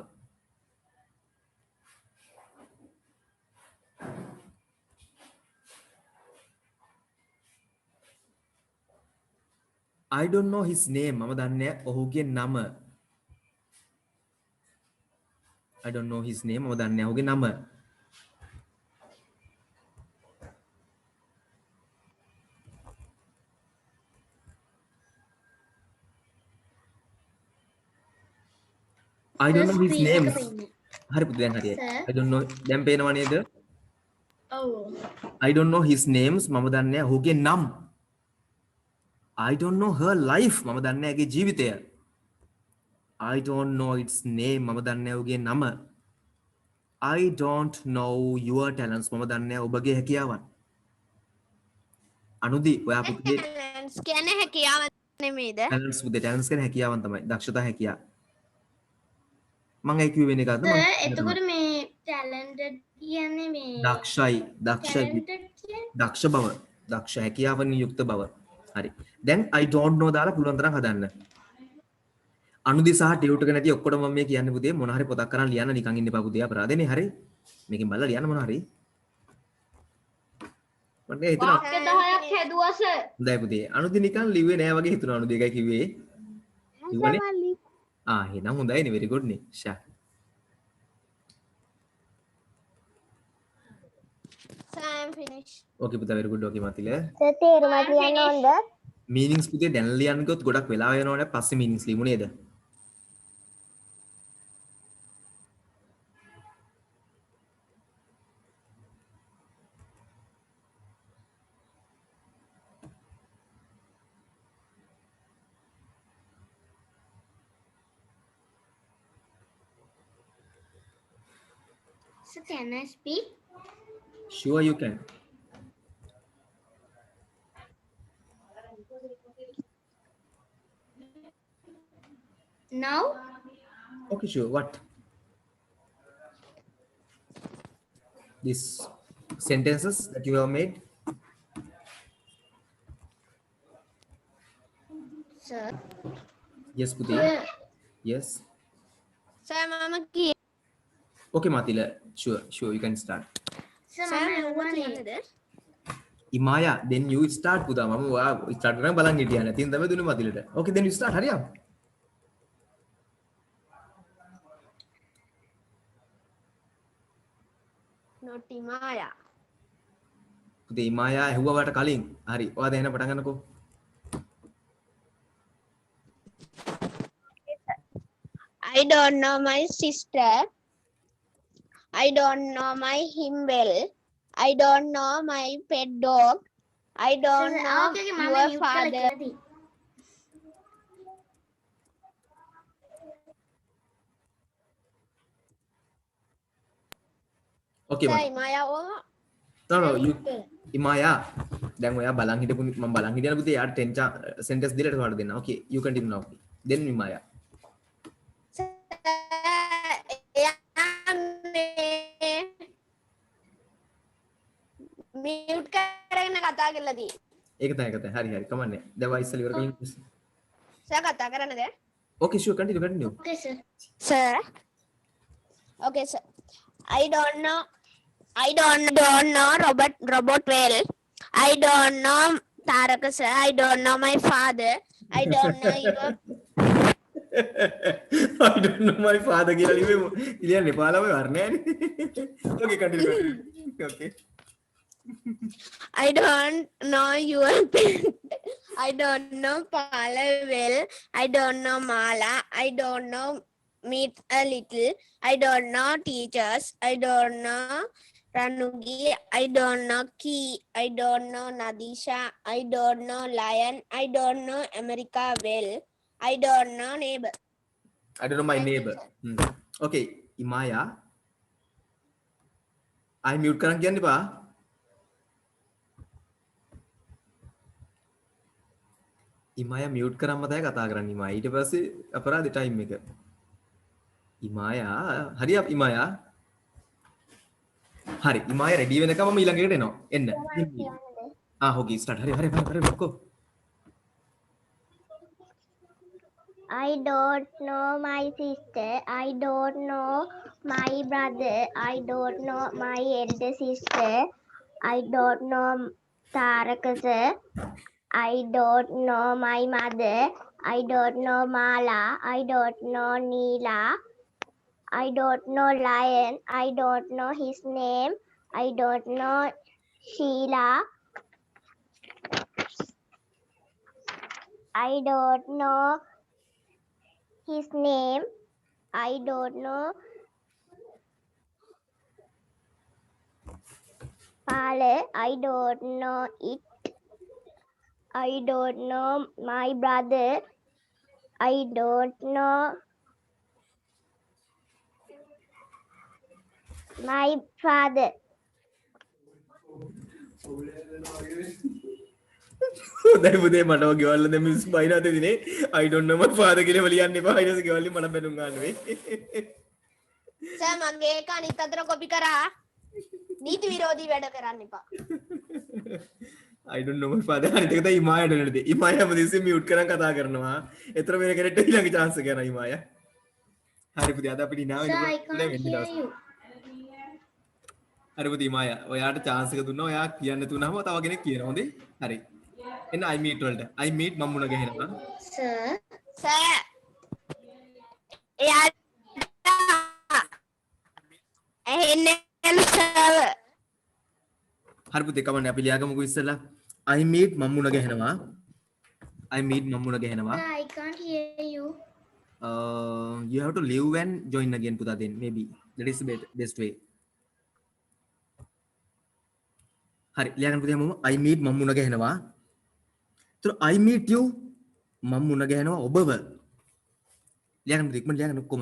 A: I don't know his name මම දන්නේ නැහැ ඔහුගේ නම. I don't know his name මම දන්නේ නැහැ ඔහුගේ නම. I don't know his names. හරි පුතේ දැන් හරියයි. I don't know දැන් පේනව නේද?
B: ඔව්.
A: I don't know his names මම දන්නේ නැහැ ඔහුගේ නම්. I don't know her life මම දන්නේ නැහැ ඇගේ ජීවිතය. I don't know its name මම දන්නේ නැහැ ඔහුගේ නම. I don't know your talents මම දන්නේ නැහැ ඔබගේ හැකියාවන්. අනුදි ඔයා පුතේ
D: talents කියන්නේ හැකියාව නෙමෙයිද?
A: talents පුතේ talents කියන්නේ හැකියාවන් තමයි. දක්ෂතා හැකියා. මම ඒ කිව්වේ වෙන එකක්ද? මම
C: එතකොට මේ talented කියන්නේ මේ
A: දක්ෂයි
C: talented කියන්නේ
A: දක්ෂ බව. දක්ෂ හැකියාවන් යුක්ත බව. හරි. දැන් I don't know දාලා පුළුවන් තරම් හදන්න. අනුදි සහ ටියුට් එක නැති ඔක්කොටම මම මේ කියන්නේ පුතේ මොන හරි පොතක් කරන් ලියන්න නිකන් ඉන්න එපා පුතේ අපරාධනේ හරි. මේකෙන් බලලා ලියන්න මොන හරි. මට හිතෙනවා
C: වාක්‍ය 10ක් හැදුවා සර්.
A: හොඳයි පුතේ. අනුදි නිකන් ලිව්වේ නෑ වගේ හිතුණා අනුදි එකයි කිව්වේ. කිව්වනේ. එහෙනම් හොඳයිනේ very good නේ. ෂා.
D: So I am finished.
A: ඕකේ පුතා very good ඕකේ මතිල.
B: සර් තේරුමක් ලියන්න ඕනද?
A: meanings පුතේ දැන් ලියන්න ගියොත් ගොඩක් වෙලා වෙනවනේ පස්සේ meanings ලියමු නේද?
C: So can I speak?
A: Sure you can.
C: Now?
A: Okay, sure. What? These sentences that you have made.
C: Sir.
A: Yes, Puti. Yes.
D: Sir මම කියේ
A: Okay, Matila. Sure. You can start.
C: Sir
D: Sir
C: මම
D: මම
C: ඇහුවානේ.
D: කියන්නද?
A: Imaya, then you start, Puda. Mama, wow, start කරන් බලන් හිටියා නේ. තින් තමයි දුන්නේ Matilට. Okay, then you start. Hurry up.
D: Not Maya.
A: පුතේ Imaya ඇහුවාට කලින්. හරි. ඔයා දැන් එන පටන් ගන්නකෝ.
D: I don't know my sister. I don't know my him well. I don't know my pet dog. I don't know your father.
A: Okay,
D: Sir Maya O
A: no, you Imaya. දැන් ඔයා බලන් හිටපු මම බලන් හිටියන පුතේ යාට 10 sentence දීලා ඔයාලට දෙන්න. Okay, you continue now. Then Imaya.
D: Mute කරගෙන කතා කරලා තියෙන්නේ.
A: ඒක තමයි. හරි. කමන්නේ. දැන් ඔයා ඉස්සෙල්ලා ඉවර කරගන්න.
D: සර් කතා කරන්නද?
A: Okay, sure. Continue.
C: Okay, sir.
D: Sir. Okay, sir. I don't know Robert well. I don't know Taraka sir. I don't know my father. I don't know your
A: I don't know my father කියලා ලියන්නේ පාලම වර්ණයනේ. Okay, continue. Okay.
D: I don't know your pet. I don't know Pala well. I don't know Mala. I don't know meet a little. I don't know teachers. I don't know Ranugi. I don't know Key. I don't know Nadisha. I don't know Lion. I don't know America well. I don't know neighbor.
A: I don't know my neighbor. Okay, Imaya. I mute කරන් කියන්න එපා. Imaya mute කරාම තමයි කතා කරන්නේ Imaya. ඊට පස්සේ අපරාධ time එක. Imaya, hurry up Imaya. හරි, Imaya ready වෙනකම් මම ඊළඟ එකට එනවා. එන්න. Okay, start. හරි. go.
B: I don't know my sister. I don't know my brother. I don't know my elder sister. I don't know Taraka sir. I don't know my mother. I don't know Mala. I don't know Neela. I don't know Lion. I don't know his name. I don't know Sheila. I don't know his name. I don't know Pale. I don't know it. I don't know my brother. I don't know my father.
A: හොඳයි පුතේ මට ඔය ගෙවල් වල දැන් මිනිස්සු බයිනවා දෙදිනේ I don't know my father කියලා ලියන්න එපා ඊට පස්සේ ගෙවල් වලින් මට බැනුම් ගන්න වෙයි.
D: සර් මගේ එක අනිත් අතට කොපි කරා. නීති විරෝධී වැඩ කරන්න එපා.
A: I don't know my father අනිත් එක තමයි ඉමායට නේද? ඉමාය හැමදෙස්සෙම මියුට් කරන් කතා කරනවා. ඒතර වෙන කෙනෙක්ට ඊළඟ chance එක යනවා ඉමාය. හරි පුතේ අද අපිට ඉනාව
C: Sir, I can't hear you.
A: හරි පුතේ ඉමාය ඔයාට chance එක දුන්නා ඔයා කියන්න තුනම තව කෙනෙක් කියනවා හොඳේ? හරි. එන්න I meet වලට I meet මම මුණ ගැහෙනවා.
C: Sir,
D: සර් එයාට ඇහෙන්නේ සර්.
A: හරි පුතේ කමන්නේ අපි ලියාගමුකෝ ඉස්සෙල්ලා I meet මම මුණ ගැහෙනවා. I meet මම මුණ ගැහෙනවා.
C: sir, I can't hear you.
A: You have to leave and join again පුතා then maybe that is the best way. හරි ලියාගන්න පුතේ මම I meet මම මුණ ගැහෙනවා. So I meet you මම මුණ ගැහෙනවා ඔබව. ලියාගන්න පුතේ ඉක්මනට ලියාගන්න ඔක්කොම.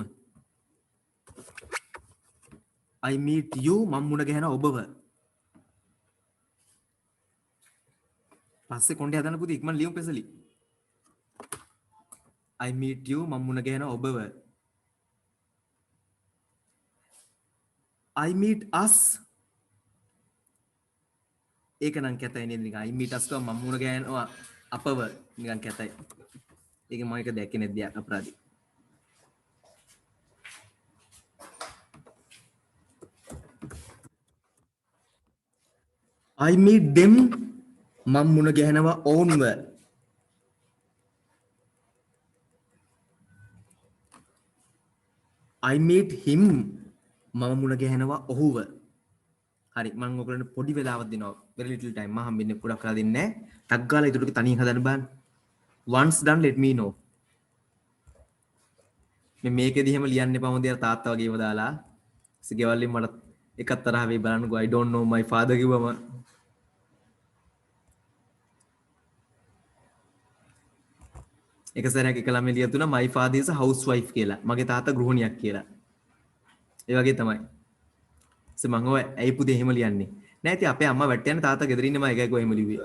A: I meet you මම මුණ ගැහෙනවා ඔබව. පස්සේ කොණ්ඩේ හදන්න පුතේ ඉක්මනට ලියමු පෙසලි. I meet you මම මුණ ගැහෙනවා ඔබව. I meet us ඒක නම් කැතයි නේද නිකන් I meet us කව මම මුණ ගැහෙනවා අපව නිකන් කැතයි. ඒක මම එක දැක්කේ නැද්ද අපරාධි. I meet them මම මුණ ගැහෙනවා ඔවුන්ව. I meet him මම මුණ ගැහෙනවා ඔහුව. හරි මම ඔයගොල්ලන්ට පොඩි වෙලාවක් දෙනවා very little time මම හම්බෙන්නේ ගොඩක් කරලා දෙන්නේ නැහැ. ටක් ගාලා ඊට ටික තනියෙන් හදන්න බලන්න. once done let me know. මේකෙදි එහෙම ලියන්න එපා හොඳේ තාත්තා වගේම දාලා. සිගෙවල් වලින් මට එකක් තරහ වෙයි බලන්නකෝ I don't know my father කිව්වම. එක සැරයක් එක ළමයි ලියලා තුනා my father is a housewife කියලා. මගේ තාත්තා ගෘහණියක් කියලා. ඒ වගේ තමයි. මම ඔය ඇයි පුතේ එහෙම ලියන්නේ නෑ ඉතින් අපේ අම්මා වැට්ට යන තාත්තා ගෙදර ඉන්නේ මම ඒකයි කොහෙම ලිව්වේ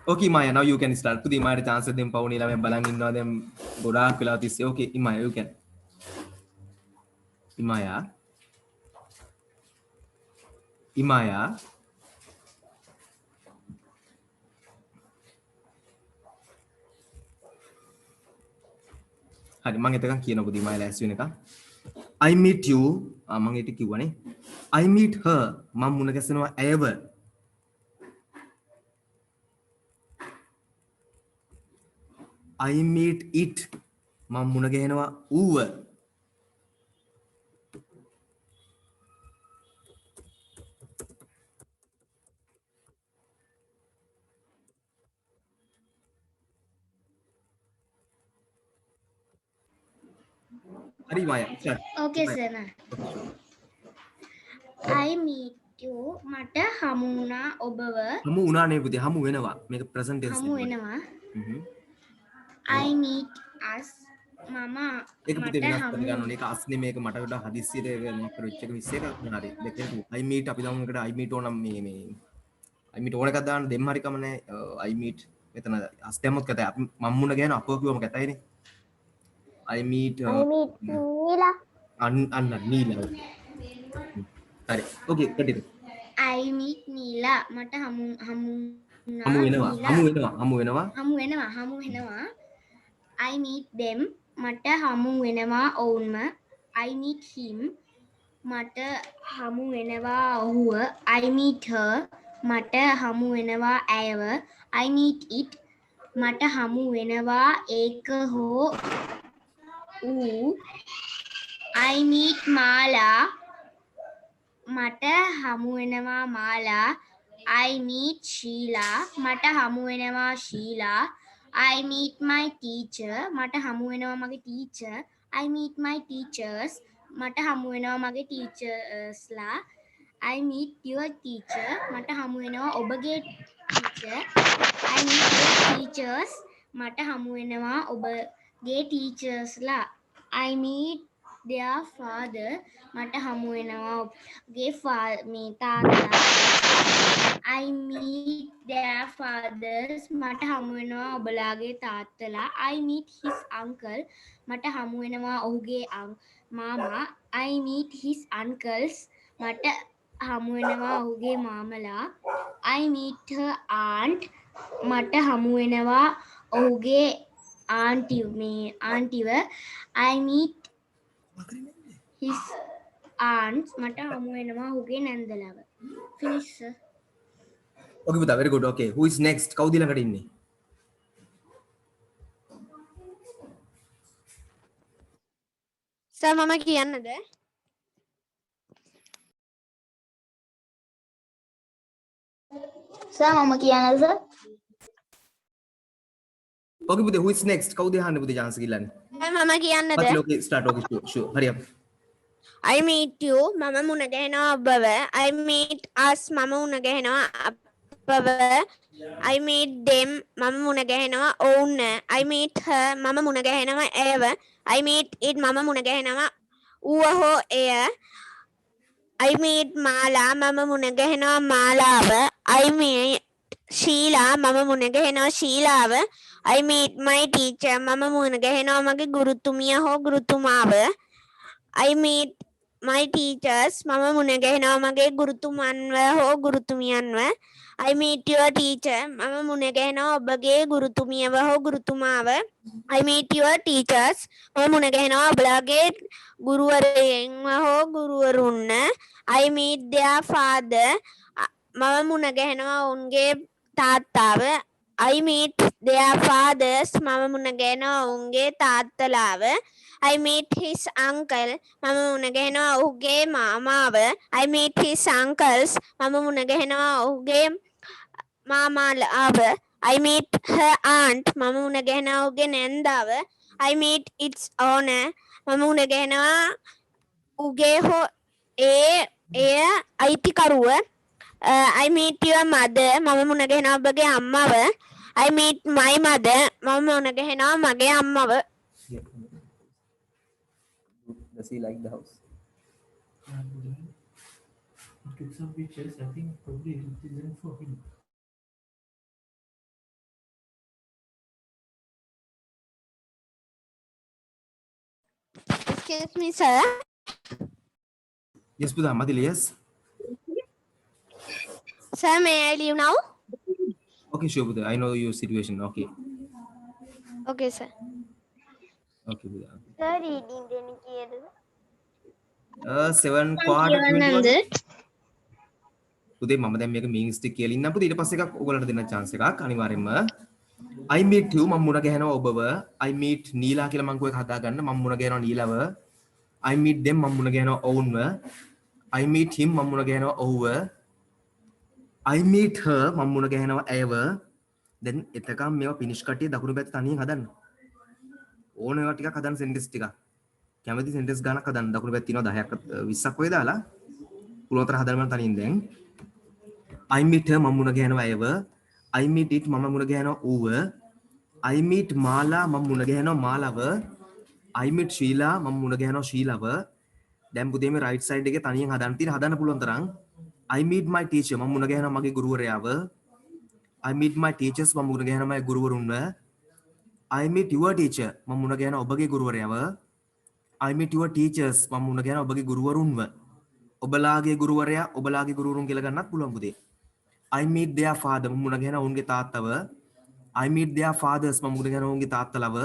A: Okay, Maya, now you can start. Pudi Maya chance දෙන්න පවුනේ ළමයි බලන් ඉන්නවා දැන් ගොඩාක් වෙලා තිස්සේ. Okay, Maya, you can. Maya. Maya. හරි මම එතකන් කියනවා පුදී මම ලෑස්ති වෙනකන්. I meet you මම ඒක කිව්වනේ. I meet her මම මුණ ගැසෙනවා ඇයව. I meet it මම මුණ ගැහෙනවා ඌව. හරි මායා start.
C: Okay sir. I meet you මට හමු වුණා ඔබව.
A: හමු වුණා නේ පුතේ හමු වෙනවා. මේක present tense
C: හමු වෙනවා. I meet us මම
A: ඒක පුතේ
C: මට
A: වෙනස්
C: හමු
A: කරගන්න ඕනේ. ඒක අස්නේ මේක මට වඩා හදිස්සියට මොකක් කර වෙච්ච එක මිස් එකක් හරි. දෙකෙන් I meet අපි දාමු එකට I meet ඕනම් මේ I meet ඕන එකක් දාන්න දෙන්න හරි කම නැහැ. I meet මෙතන අස්තැම්මත් කතයි. අපි මම් මුණ ගැහෙන අපෝ කිව්වම කතයිනේ. I meet
B: Nila.
A: අන්න නීලා. හරි. Okay, continue.
C: I meet නීලා මට හමු
A: හමු වෙනවා.
C: I meet them මට හමු වෙනවා ඔවුන්ම. I meet him මට හමු වෙනවා ඔහුව. I meet her මට හමු වෙනවා ඇයව. I meet it මට හමු වෙනවා ඒක හෝ ඌ. I meet මාලා මට හමු වෙනවා මාලා. I meet ශීලා මට හමු වෙනවා Sheela. I meet my teacher මට හමු වෙනවා මගේ teacher. I meet my teachers මට හමු වෙනවා මගේ teachersලා. I meet your teacher මට හමු වෙනවා ඔබගේ teacher. I meet your teachers මට හමු වෙනවා ඔබගේ teachersලා. I meet their father මට හමු වෙනවා ඔබගේ මේ තාත්තා. I meet their fathers මට හමු වෙනවා ඔබලාගේ තාත්තලා. I meet his uncle මට හමු වෙනවා ඔහුගේ මාමා. I meet his uncles මට හමු වෙනවා ඔහුගේ මාමලා. I meet her aunt මට හමු වෙනවා ඔහුගේ ආන්ටිව. I meet his aunts මට හමු වෙනවා ඔහුගේ නැන්දලව. Finish sir.
A: Okay පුතා very good. Okay, who is next? කවුද ළඟට ඉන්නේ?
D: සර් මම කියන්නද?
C: සර් මම කියන්නද සර්?
A: Okay පුතේ who is next? කවුද අහන්න පුතේ chance ගිල්ලන්නේ?
D: මම කියන්නද?
A: Okay, start. Okay, sure. Hurry up.
D: I meet you මම මුණ ගැහෙනවා ඔබව. I meet us මම මුණ ගැහෙනවා අපව. I meet them මම මුණ ගැහෙනවා ඔවුන්. I meet her මම මුණ ගැහෙනවා ඇයව. I meet it මම මුණ ගැහෙනවා ඌව හෝ එය. I meet මාලා මම මුණ ගැහෙනවා මාලාව. I meet ශීලා මම මුණ ගැහෙනවා ශීලාව. I meet my teacher මම මුණ ගැහෙනවා මගේ ගුරුතුමිය හෝ ගුරුතුමාව. I meet my teachers මම මුණ ගැහෙනවා මගේ ගුරුතුමන්ව හෝ ගුරුතුමියන්ව. I meet your teacher මම මුණ ගැහෙනවා ඔබගේ ගුරුතුමියව හෝ ගුරුතුමාව. I meet your teachers මම මුණ ගැහෙනවා ඔබලාගේ ගුරුවරයන්ව හෝ ගුරුවරුන්ව. I meet their father මම මුණ ගැහෙනවා ඔවුන්ගේ තාත්තාව. I meet their fathers මම මුණ ගැහෙනවා ඔවුන්ගේ තාත්තලාව. I meet his uncle මම මුණ ගැහෙනවා ඔහුගේ මාමාව. I meet his uncles මම මුණ ගැහෙනවා ඔහුගේ මාමාලාව. I meet her aunt මම මුණ ගැහෙනවා ඔහුගේ නැන්දාව. I meet its owner මම මුණ ගැහෙනවා උගේ හෝ එය අයිතිකරුව. I meet your mother මම මුණ ගැහෙනවා ඔබගේ අම්මව. I meet my mother මම මුණ ගැහෙනවා මගේ අම්මව.
A: Does he like the house?
E: Took some pictures. I think probably it isn't for him.
D: excuse me, sir.
A: Yes, Buddha, Madil, yes.
D: Sir, may I leave now?
A: Okay, sure, Buddha. I know your situation. Okay.
D: Okay, sir.
A: Okay, Buddha.
B: Sir, reading දෙන්න කියද?
A: 7 quarter 21. පුතේ මම දැන් මේක mean stiff කියලා ඉන්නම් පුතේ ඊට පස්සේ එකක් ඔයගලන්ට දෙන්න chance එකක් අනිවාර්යෙන්ම I meet you මම මුණ ගැහෙනවා ඔබව I meet නීලා කියලා මම කෝ එක හදාගන්න මම මුණ ගැහෙනවා නීලව I meet them මම මුණ ගැහෙනවා ඔවුන්ව I meet him මම මුණ ගැහෙනවා ඔහුව I meet her මම මුණ ගැහෙනවා ඇයව දැන් එතකම් මේවා ෆිනිෂ් කටිය දකුණු පැත්ත තනියෙන් හදන්න ඕන ඒවා ටිකක් හදන්න සෙන්ටෙන්ස් ටිකක් කැමති සෙන්ටෙන්ස් ගානක් හදන්න දකුණු පැත්ත තියෙනවා 10ක් 20ක් වගේ දාලා පුළුවන් තරම් හදන්න මම තනියෙන් දැන් I meet her මම මුණ ගැහෙනවා ඇයව I meet it මම මුණ ගැහෙනවා ඌව I meet මාලා මම මුණ ගැහෙනවා මාලව I meet ශීලා මම මුණ ගැහෙනවා ශීලව දැන් පුතේ මේ right side එකේ තනියෙන් හදන්න තියෙන හදන්න පුළුවන් තරම් I meet my teacher මම මුණ ගැහෙනවා මගේ ගුරුවරයාව I meet my teachers මම මුණ ගැහෙනවා මගේ ගුරුවරුන්ව I meet your teacher මම මුණ ගැහෙනවා ඔබගේ ගුරුවරයාව I meet your teachers මම මුණ ගැහෙනවා ඔබගේ ගුරුවරුන්ව ඔබලාගේ ගුරුවරයා ඔබලාගේ ගුරුවරුන් කියලා ගන්නත් පුළුවන් පුතේ I meet their father මම මුණ ගැහෙනවා ඔවුන්ගේ තාත්තව I meet their fathers මම මුණ ගැහෙනවා ඔවුන්ගේ තාත්තලව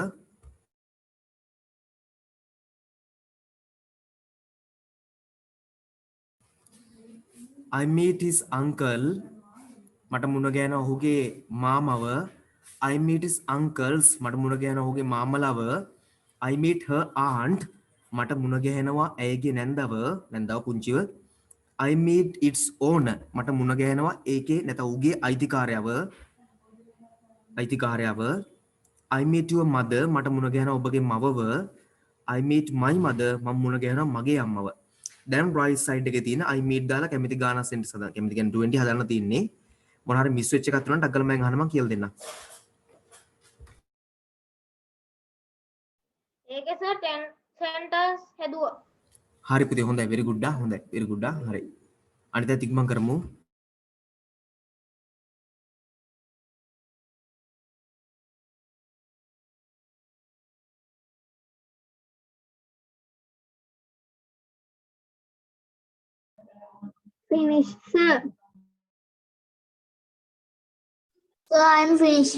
A: I meet his uncle මට මුණ ගැහෙනවා ඔහුගේ මාමව I meet his uncles මට මුණ ගැහෙනවා ඔහුගේ මාමලව I meet her aunt මට මුණ ගැහෙනවා ඇයගේ නැන්දව පුංචිව I meet its owner මට මුණ ගැහෙනවා ඒකේ නැත්නම් උගේ අයිතිකාරයව I meet your mother මට මුණ ගැහෙනවා ඔබගේ මවව I meet my mother මම මුණ ගැහෙනවා මගේ අම්මව දැන් right side එකේ තියෙන I meet දාලා කැමති ගාන sentence හදන්න කැමති කියන්නේ 20 හදන්න තියෙන්නේ මොන හරි මිස් වෙච්ච එකක් තුනක් ඩග්ගල මම අහන්න මම කියලා දෙන්නම්
C: ඒකේ සර් 10 sentence හැදුවා.
A: හරි පුතේ හොඳයි very good හොඳයි very good හරි අනිත් පැත්ත ඉක්මන් කරමු
B: Finish, sir.
E: So I'm finished.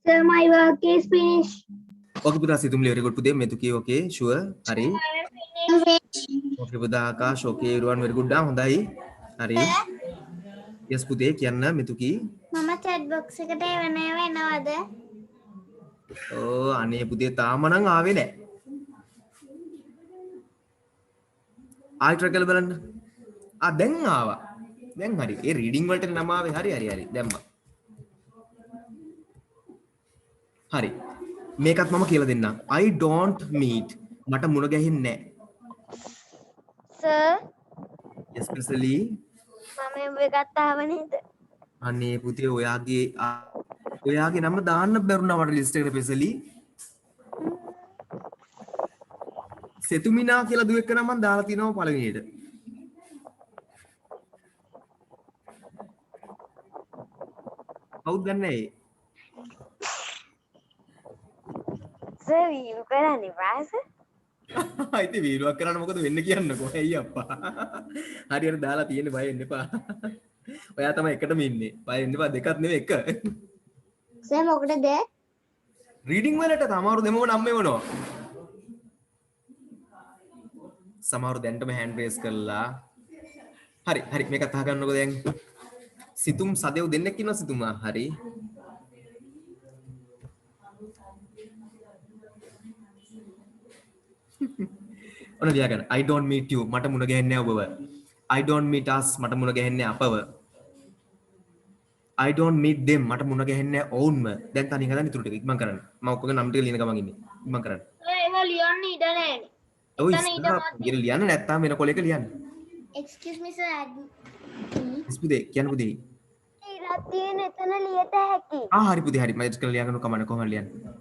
B: Sir, my work is finished.
A: okay පුතා සිතුම්ලි very good පුතේ මෙතුකී okay sure හරි
E: I'm finished.
A: okay පුතා ආකාශ okay everyone very good හොඳයි හරි yes පුතේ කියන්න මෙතුකී
E: මම chat box එකට එනවද?
A: ඕ අනේ පුතේ තාම නම් ආවේ නැහැ ආයි try කරලා බලන්න දැන් ආවා දැන් හරි ඒ රීඩින් වලට නම ආවේ හරි දැම්මා හරි මේකත් මම කියලා දෙන්නම් I don't meet මට මුණ ගැහින්නේ
B: Sir,
A: නැහැ especially
B: මම ඔබ ගත්තාව නේද?
A: අනේ පුතේ ඔයාගේ නම දාන්න බැරුණා මට ලිස්ට් එකට especially සෙතුමිනා කියලා දුවෙක් නම් මම දාලා තිනවා පළවෙනියට කවුද දන්නේ
B: Sir, වීලු කරන්නේ පාස?
A: ඉතින් වීරුවක් කරන්න මොකද වෙන්න කියන්නකෝ ඇයි අප්පා හරි දාලා තියෙන්නේ බය වෙන්න එපා ඔයා තමයි එකටම ඉන්නේ බය වෙන්න එපා දෙකක් නෙවෙයි එක
E: සර් මොකටද?
A: රීඩින් වලට තමාරු දෙමව නම් මෙවනවා සමහරු දැන්ටම හෑන්ඩ් රේස් කරලා හරි මේකත් අහගන්නකෝ දැන් සිතුම් සදෙව් දෙන්නෙක් ඉන්නවා සිතුමා හරි ඔන්න ලියාගන්න I don't meet you මට මුණ ගැහෙන්නේ නැහැ ඔබව I don't meet us මට මුණ ගැහෙන්නේ අපව I don't meet them මට මුණ ගැහෙන්නේ නැහැ ඔවුන්ව දැන් තනියෙන් හදන්න ඉතුරු ටික ඉක්මන් කරන්න මම ඔක්කොගේ නම් ටික ලියන ගමන් ඉන්නේ ඉක්මන් කරන්න
C: ඒවා ලියන්න ඉඩ නැහැනේ.
A: ඔව්
C: එතන ඊට මදි.
A: ඉතින් ලියන්න නැත්තම් වෙන කොලයක ලියන්න
E: Excuse me sir.
A: ඉස්පුදේ කියන්න පුදේ
B: ඉරක් තියෙන එතන ලියත හැකි.
A: හරි පුදේ හරි මම just කරලා ලියන්න කමන්න කොහොමද ලියන්නේ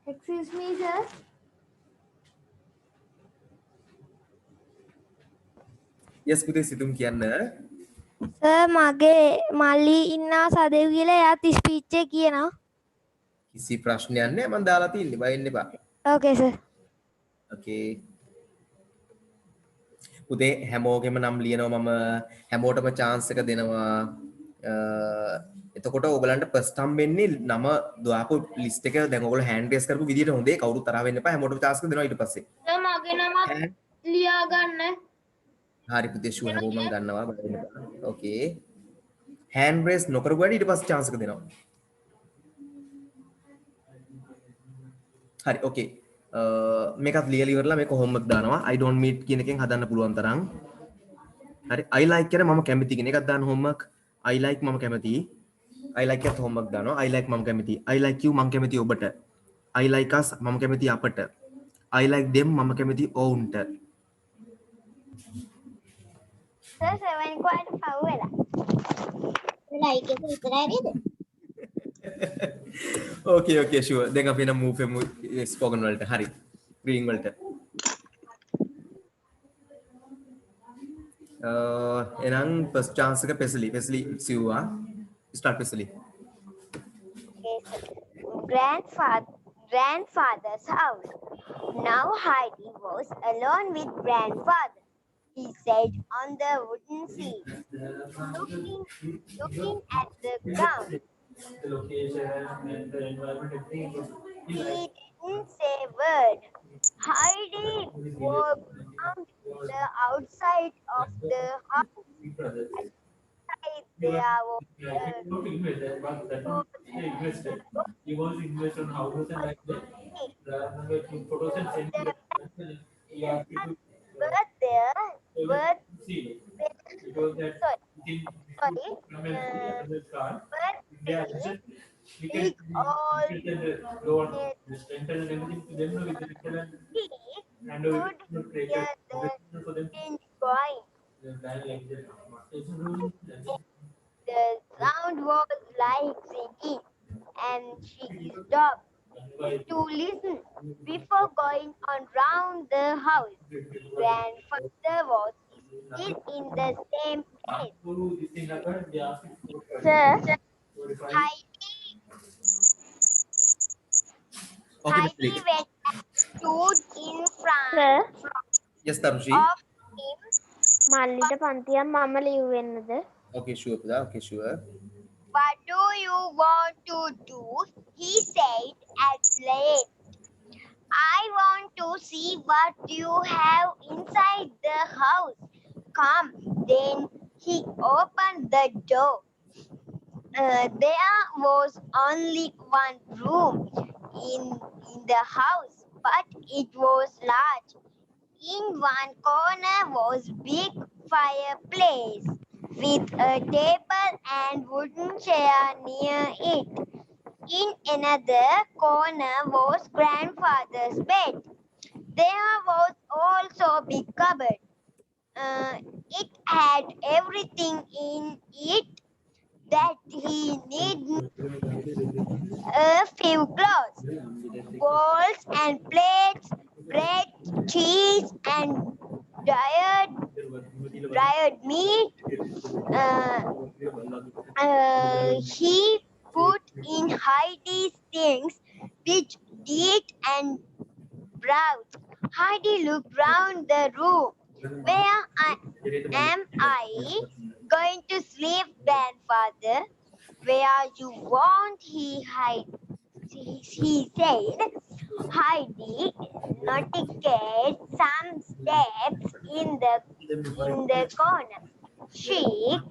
E: Excuse me, sir.
A: yes පුතේ සිතුම් කියන්න.
E: සර් මගේ මල්ලි ඉන්නා සදෙව් කියලා එයාත් ස්පීච් එක කියනවා.
A: කිසි ප්‍රශ්නයක් නැහැ මම දාලා තින්නේ බය වෙන්න එපා.
E: ඕකේ සර්.
A: okay පුතේ හැමෝගෙම නම් ලියනවා මම හැමෝටම chance එක දෙනවා. එතකොට ඔයගලන්ට first time වෙන්නේ නම දාපු list එක දැන් ඔයගොල්ලෝ hand raise කරපු විදියට හොඳේ කවුරුත් තරහ වෙන්න එපා හැමෝටම chance එක දෙනවා ඊට පස්සේ.
C: සර් මගේ නමත් ලියා ගන්න.
A: හරි පුතේ ෂුවර් හැමෝම මම ගන්නවා බය වෙන්න එපා. okay hand raise නොකරපු වැඩි ඊට පස්සේ chance එක දෙනවා. හරි okay මේකත් ලියලා ඉවරලා මේක homework දානවා I don't meet කියන එකෙන් හදන්න පුළුවන් තරම්. හරි I like කියන මම කැමති කියන එකක් දාන්න homework I like මම කැමති I like එකත් homework දානවා I like මම කැමති I like you මම කැමති ඔබට I like us මම කැමති අපට I like them මම කැමති ඔවුන්ට.
B: සර් සෙවෙන් කෝට පව් වෙලා. ලයික් එක විතරයි නේද?
A: okay okay sure දැන් අපි නම් move වෙමු spoken වලට. හරි reading වලට. එහෙනම් first chance එක Pesley සිව්වා start Pesley.
B: Grandfather's house. Now Heidi was alone with grandfather. He sat on the wooden seat, looking at the ground.
F: The location and the environment, everything.
B: He didn't say a word. Heidi walked around the outside of the house. Outside there was
F: Not invested, but that one he invested. He was invested on houses and like that. Rather than making photos and sending them, he asked me to
B: but
F: see. It was that thing come and see the car. They are just we can
B: all
F: lower the strength and everything to them with the rental and over to take for them
B: didn't going.
F: the plan like that.
B: The sound was like singing, and she stopped to listen before going on round the house. Grandfather was still in the same place.
F: This thing happened, they asked me
B: Sir,
F: to
B: Heidi
A: okay Pesley.
B: went and stood in front
A: yes Tarushi.
B: of him.
E: මල්ලිට පන්තියක් මම ලිව්වෙන්නද?
A: okay sure පුතා okay sure.
B: What do you want to do? He said at length. I want to see what you have inside the house. Come. Then he opened the door. There was only one room in the house, but it was large. In one corner was big fireplace with a table and wooden chair near it. In another corner was grandfather's bed. There was also a big cupboard. It had everything in it that he needed. A few clothes, bowls and plates, bread, cheese and dried meat. He put in Heidi's things, which did and browsed. Heidi looked round the room. Where am I going to sleep, grandfather? Where you want, he said. Heidi noticed some steps in the corner. She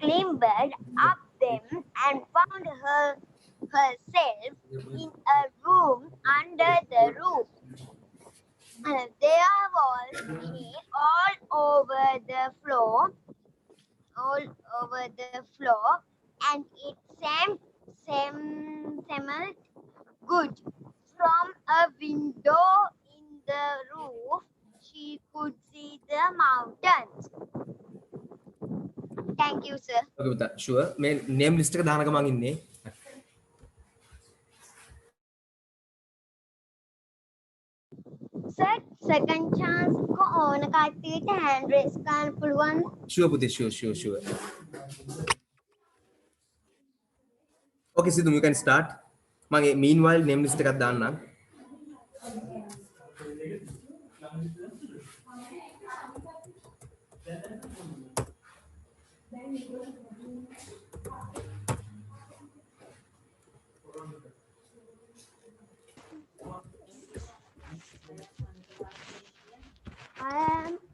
B: clambered up them and found herself in a room under the roof. There was hay all over the floor, and it smelled good. From a window in the roof, she could see the mountains. Thank you, sir.
A: okay පුතා sure මේ name list එක දානක මං ඉන්නේ
B: second chance ko ඕන කට්ටියට hand raise කරන්න පුළුවන්.
A: Sure පුතේ, sure. Okay Sidhu, you can start. මගේ meanwhile name list එකක් දාන්නම්.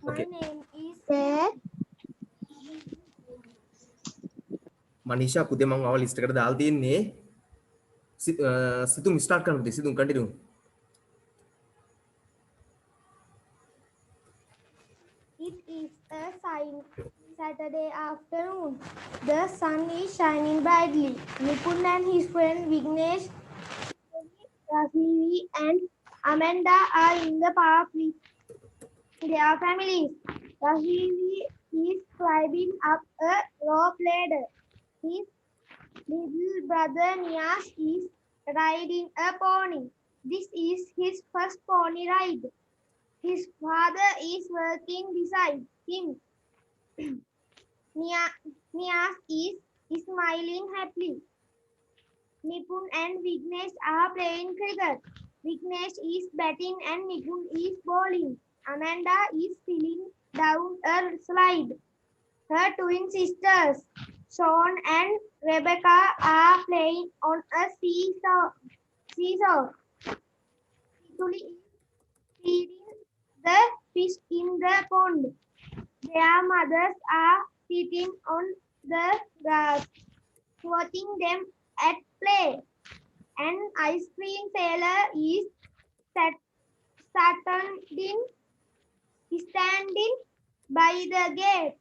E: My
A: Okay.
E: name is
A: මනීෂා පුතේ මම ආව list එකට දාලා තියෙන්නේ. සිතුම් start කරන්න පුතේ. සිතුම් continue.
E: It is a Saturday afternoon. The sun is shining brightly. Nipun and his friend Vignesh, Rajiv and Amanda are in the park with their families. Rajiv is climbing up a rope ladder. His little brother Nias is riding a pony. This is his first pony ride. His father is working beside him. Nias is smiling happily. Nipun and Vignesh are playing cricket. Vignesh is batting and Nipun is bowling. Amanda is sitting down a slide. Her twin sisters, Sean and Rebecca, are playing on a seesaw. Situli is feeding the fish in the pond. Their mothers are sitting on the grass, watching them at play. An ice cream seller is standing by the gate.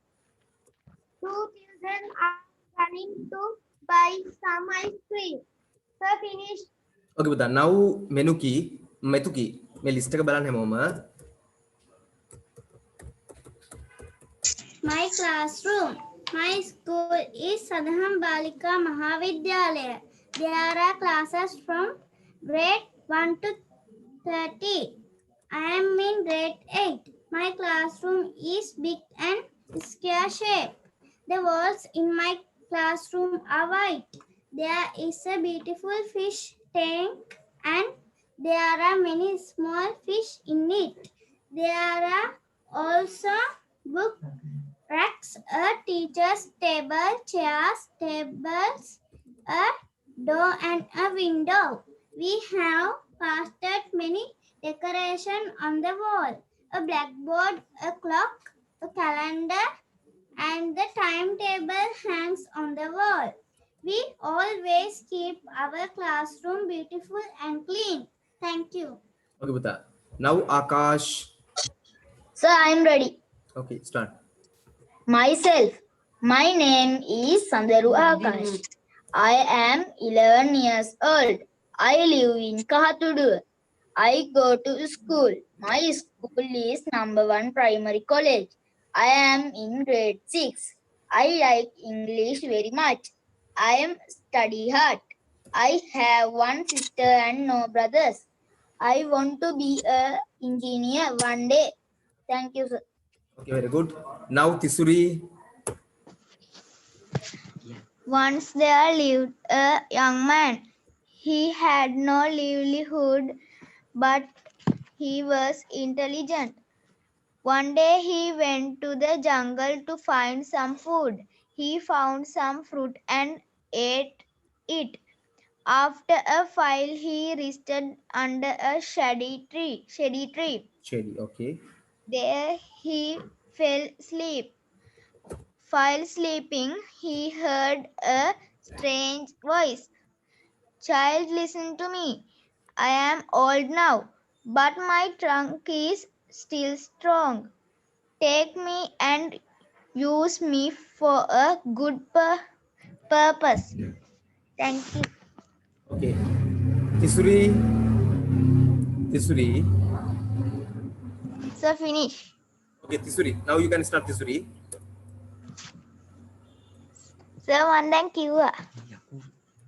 E: Two children are running to buy some ice cream. So finish.
A: Okay පුතා. Now මෙතුකි මේ list එක බලන්න හැමෝම.
G: My classroom. My school is Sadham Balika Mahavidyalaya. There are classes from grade 1 to 30. I am in grade 8. My classroom is big and square shaped. The walls in my classroom are white. There is a beautiful fish tank and there are many small fish in it. There are also book racks, a teacher's table, chairs, tables, a door and a window. We have pasted many decorations on the wall. A blackboard, a clock, a calendar, and the timetable hangs on the wall. We always keep our classroom beautiful and clean. Thank you.
A: Okay පුතා. Now Akash.
H: So I am ready.
A: Okay, start.
H: Myself. My name is Sandaru Akash. I am 11 years old. I live in Kahatudu. I go to school. My school is number 1 primary college. I am in grade 6. I like English very much. I am study hard. I have one sister and no brothers. I want to be an engineer one day. Thank you, sir.
A: Okay, very good. Now Tisuri.
B: Once there lived a young man. He had no livelihood, but he was intelligent. One day he went to the jungle to find some food. He found some fruit and ate it. After a while, he rested under a shady tree.
A: Shady, okay.
B: There he fell asleep. While sleeping, he heard a strange voice. Child, listen to me. I am old now, but my trunk is still strong. Take me and use me for a good purpose. Thank you.
A: Okay. Tisuri.
B: So finish.
A: Okay, Tisuri. Now you can start Tisuri.
B: Sir, one thank you.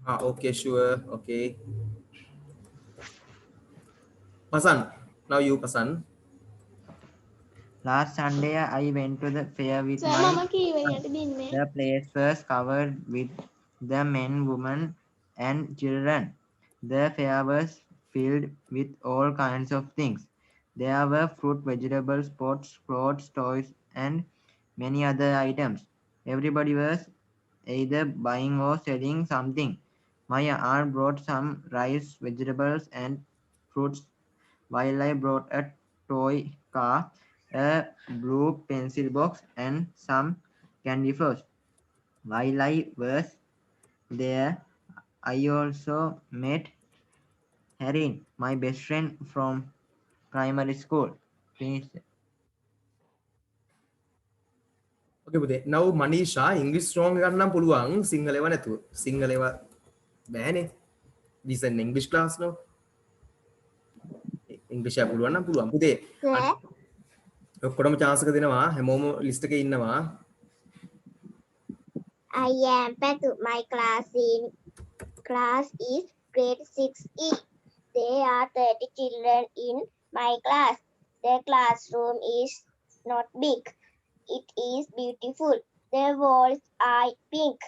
A: Okay, sure. Okay. Pasan. Now you Pasan.
I: Last Sunday, I went to the fair with
G: sir
I: my
G: මම
I: son.
G: කීවෙනයට දින්නේ.
I: The place was covered with the men, women, and children. The fair was filled with all kinds of things. There were fruit, vegetables, sports, clothes, toys, and many other items. Everybody was either buying or selling something. My aunt brought some rice, vegetables, and fruits, while I brought a toy car, a blue pencil box, and some candy floss. While I was there, I also met Harin, my best friend from primary school. Finish.
A: Okay පුතේ. Now මනීෂා ඉංග්‍රීසි strong එකක් නම් පුළුවන් සිංහල ඒවා නැතුව. සිංහල ඒවා බෑනේ. This is an English class no. ඉංග්‍රීසි එක පුළුවන් නම් පුළුවන්. පුතේ ඔක්කොටම chance එක දෙනවා. හැමෝම list එකේ ඉන්නවා.
B: I am Patu. My class is grade 6E. There are 30 children in my class. The classroom is not big. It is beautiful. The walls are pink.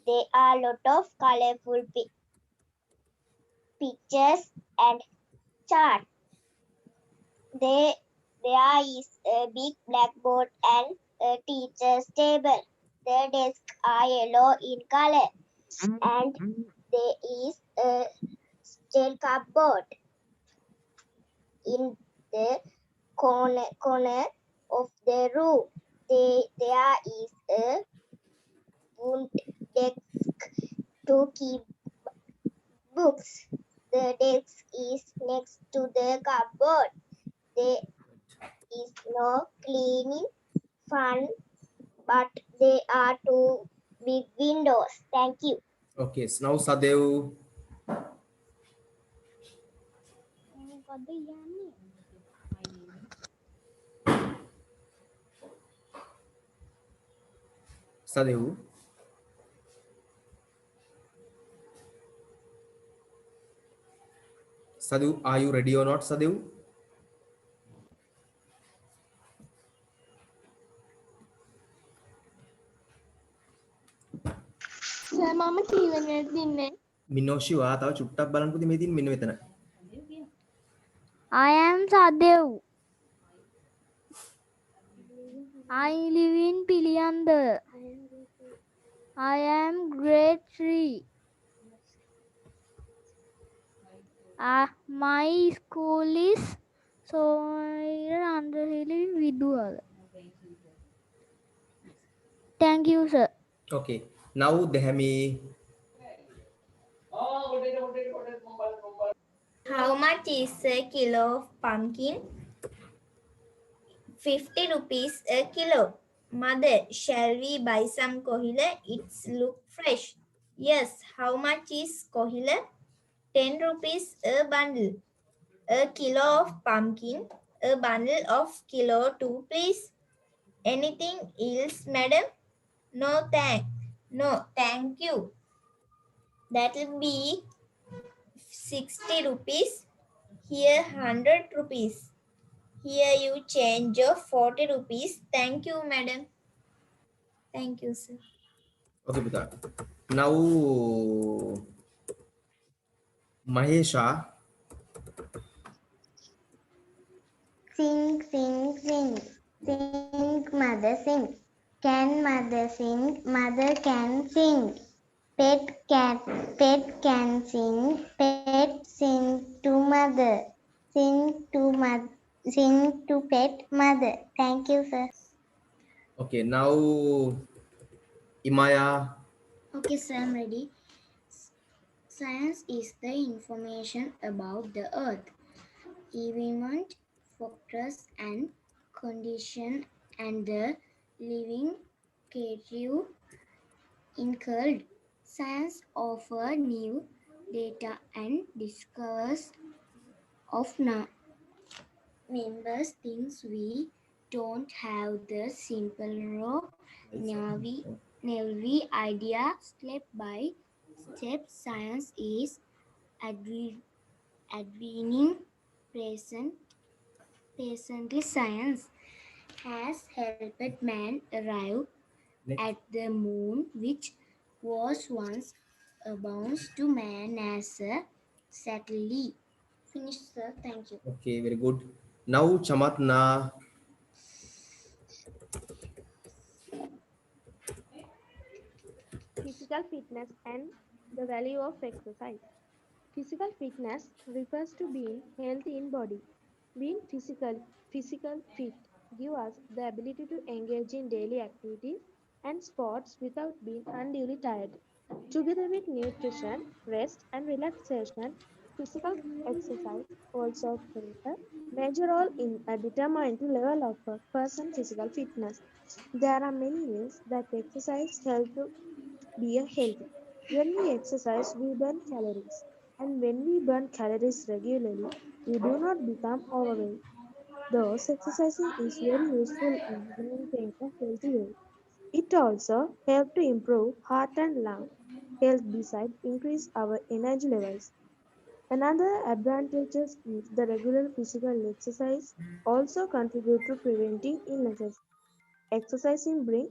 B: There are a lot of colorful pictures and charts. There is a big blackboard and a teacher's table. The desks are yellow in color and there is a steel cupboard in the corner of the room. There is a wood desk to keep books. The desk is next to the cupboard. There is no cleaning fun, but there are two big windows. Thank you.
A: Okay, so now Sadev.
G: මොකද්ද කියන්නේ?
A: Sadev. Sadev, are you ready or not, Sadev?
G: Sir මම කීවෙනයට දින්නේ.
A: මිනෝෂි වා තව චුට්ටක් බලන්න පුතේ මේ තියෙන මෙන්න මෙතන.
G: I am Sadev. I live in Piliyanda. I am grade 3. My school is Soira Andhili Vidwala. Thank you, sir.
A: Okay, now Dehami.
C: How much is a kilo of pumpkin? 50 rupees a kilo. Mother, shall we buy some kohila? It's look fresh. Yes, how much is kohila? 10 rupees a bundle. A kilo of pumpkin, a bundle of kilo 2, please. Anything else, madam? No, thank you. That'll be 60 rupees. Here 100 rupees. Here you change of 40 rupees. Thank you, madam. Thank you, sir.
A: Okay, puta. Now Mahesha.
B: Sing, sing, sing. Sing, mother, sing. Can mother sing? Mother can sing. Pet can sing. Pet sing to mother. Sing to pet mother. Thank you, sir.
A: Okay, now Imaya.
H: Okay, sir, I'm ready. Science is the information about the earth, environment, factors and condition and the living creature incurred. Science offers new data and discovers of members things we don't have the simple raw naive idea. Step by step, science is advancing. Presently, science
G: has helped man arrive
A: Next.
G: at the moon, which was once announced to man as a satellite. Finished, sir. Thank you.
A: Okay, very good. Now Chamatna.
J: Physical fitness and the value of exercise. Physical fitness refers to being healthy in body. Being physical fit give us the ability to engage in daily activities and sports without being unduly tired. Together with nutrition, rest, and relaxation, physical exercise also plays a major role in determining the level of a person's physical fitness. There are many ways that exercise helps to be a healthy. When we exercise, we burn calories. And when we burn calories regularly, we do not become overweight. Thus, exercising is very useful in maintaining a healthy weight. It also helps to improve heart and lung health besides increase our energy levels. Another advantage is the regular physical exercise also contribute to preventing illnesses. Exercising bring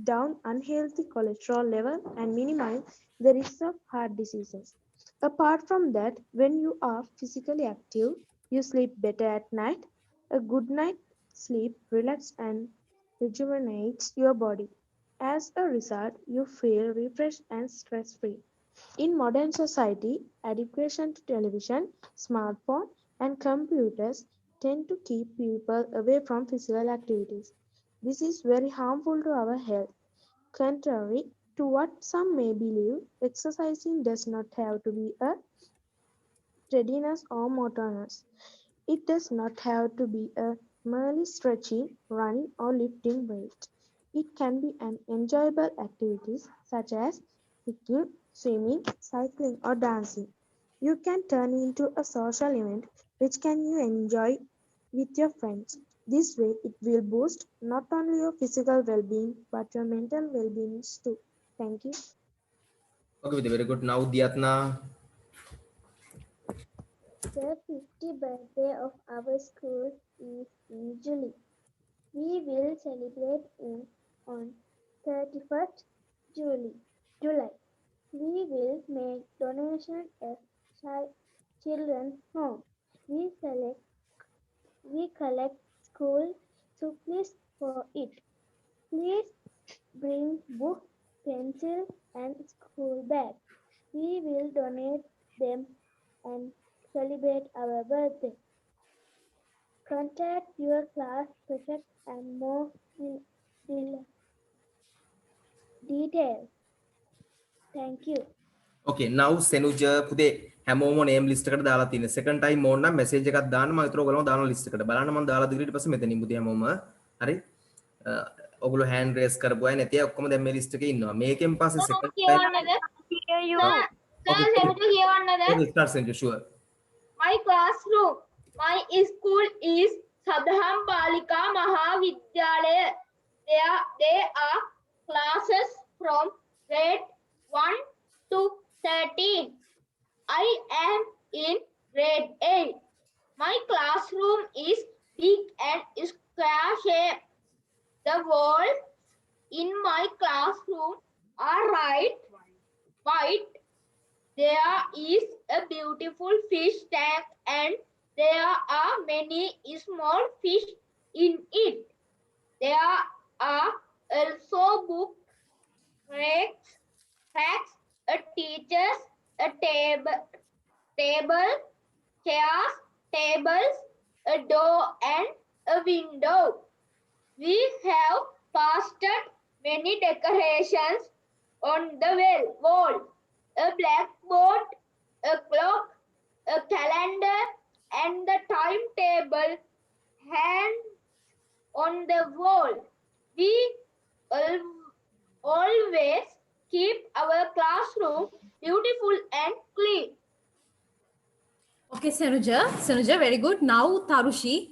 J: down unhealthy cholesterol level and minimize the risk of heart diseases. Apart from that, when you are physically active, you sleep better at night. A good night sleep relaxes and rejuvenates your body. As a result, you feel refreshed and stress-free. In modern society, addiction to television, smartphone, and computers tend to keep people away from physical activities. This is very harmful to our health. Contrary to what some may believe, exercising does not have to be a steadiness or motorness. It does not have to be a merely stretching, running, or lifting weights. It can be an enjoyable activities such as hiking, swimming, cycling, or dancing. You can turn into a social event which can you enjoy with your friends. This way, it will boost not only your physical well-being but your mental well-being too. Thank you.
A: Okay, very good. Now Diatna.
G: The 50th birthday of our school is in July. We will celebrate it on 31st July. We will make donation at children's home. We collect school supplies for it. Please bring books, pencils, and school bags. We will donate them and celebrate our birthday. Contact your class prefect and more details. Thank you.
A: Okay, now Senuja පුතේ හැමෝම name list එකට දාලා තියෙන. second time ඕන නම් message එකක් දාන්න මම ඒතර ඔයගොල්ලෝ දාන list එකට. බලන්න මම දාලා දීලා ඊට පස්සේ මෙතනින් පුතේ හැමෝම හරි. ඔයගොල්ලෝ hand raise කරපු අය නැති අය ඔක්කොම දැන් මේ list එකේ ඉන්නවා. මේකෙන් පස්සේ second time Okay, start Senju, sure.
C: My classroom. My school is Sadham Balika Mahavidyalaya. There are classes from grade 1 to 13. I am in grade 8. My classroom is big and square shape. The walls in my classroom are white. There is a beautiful fish tank and there are many small fish in it. There are also books, racks, teachers, a table, chairs, tables, a door and a window. We have pasted many decorations on the wall. A blackboard, a clock, a calendar, and the timetable hang on the wall. We always keep our classroom beautiful and clean.
K: Okay, Sanuja, very good. Now Tarushi,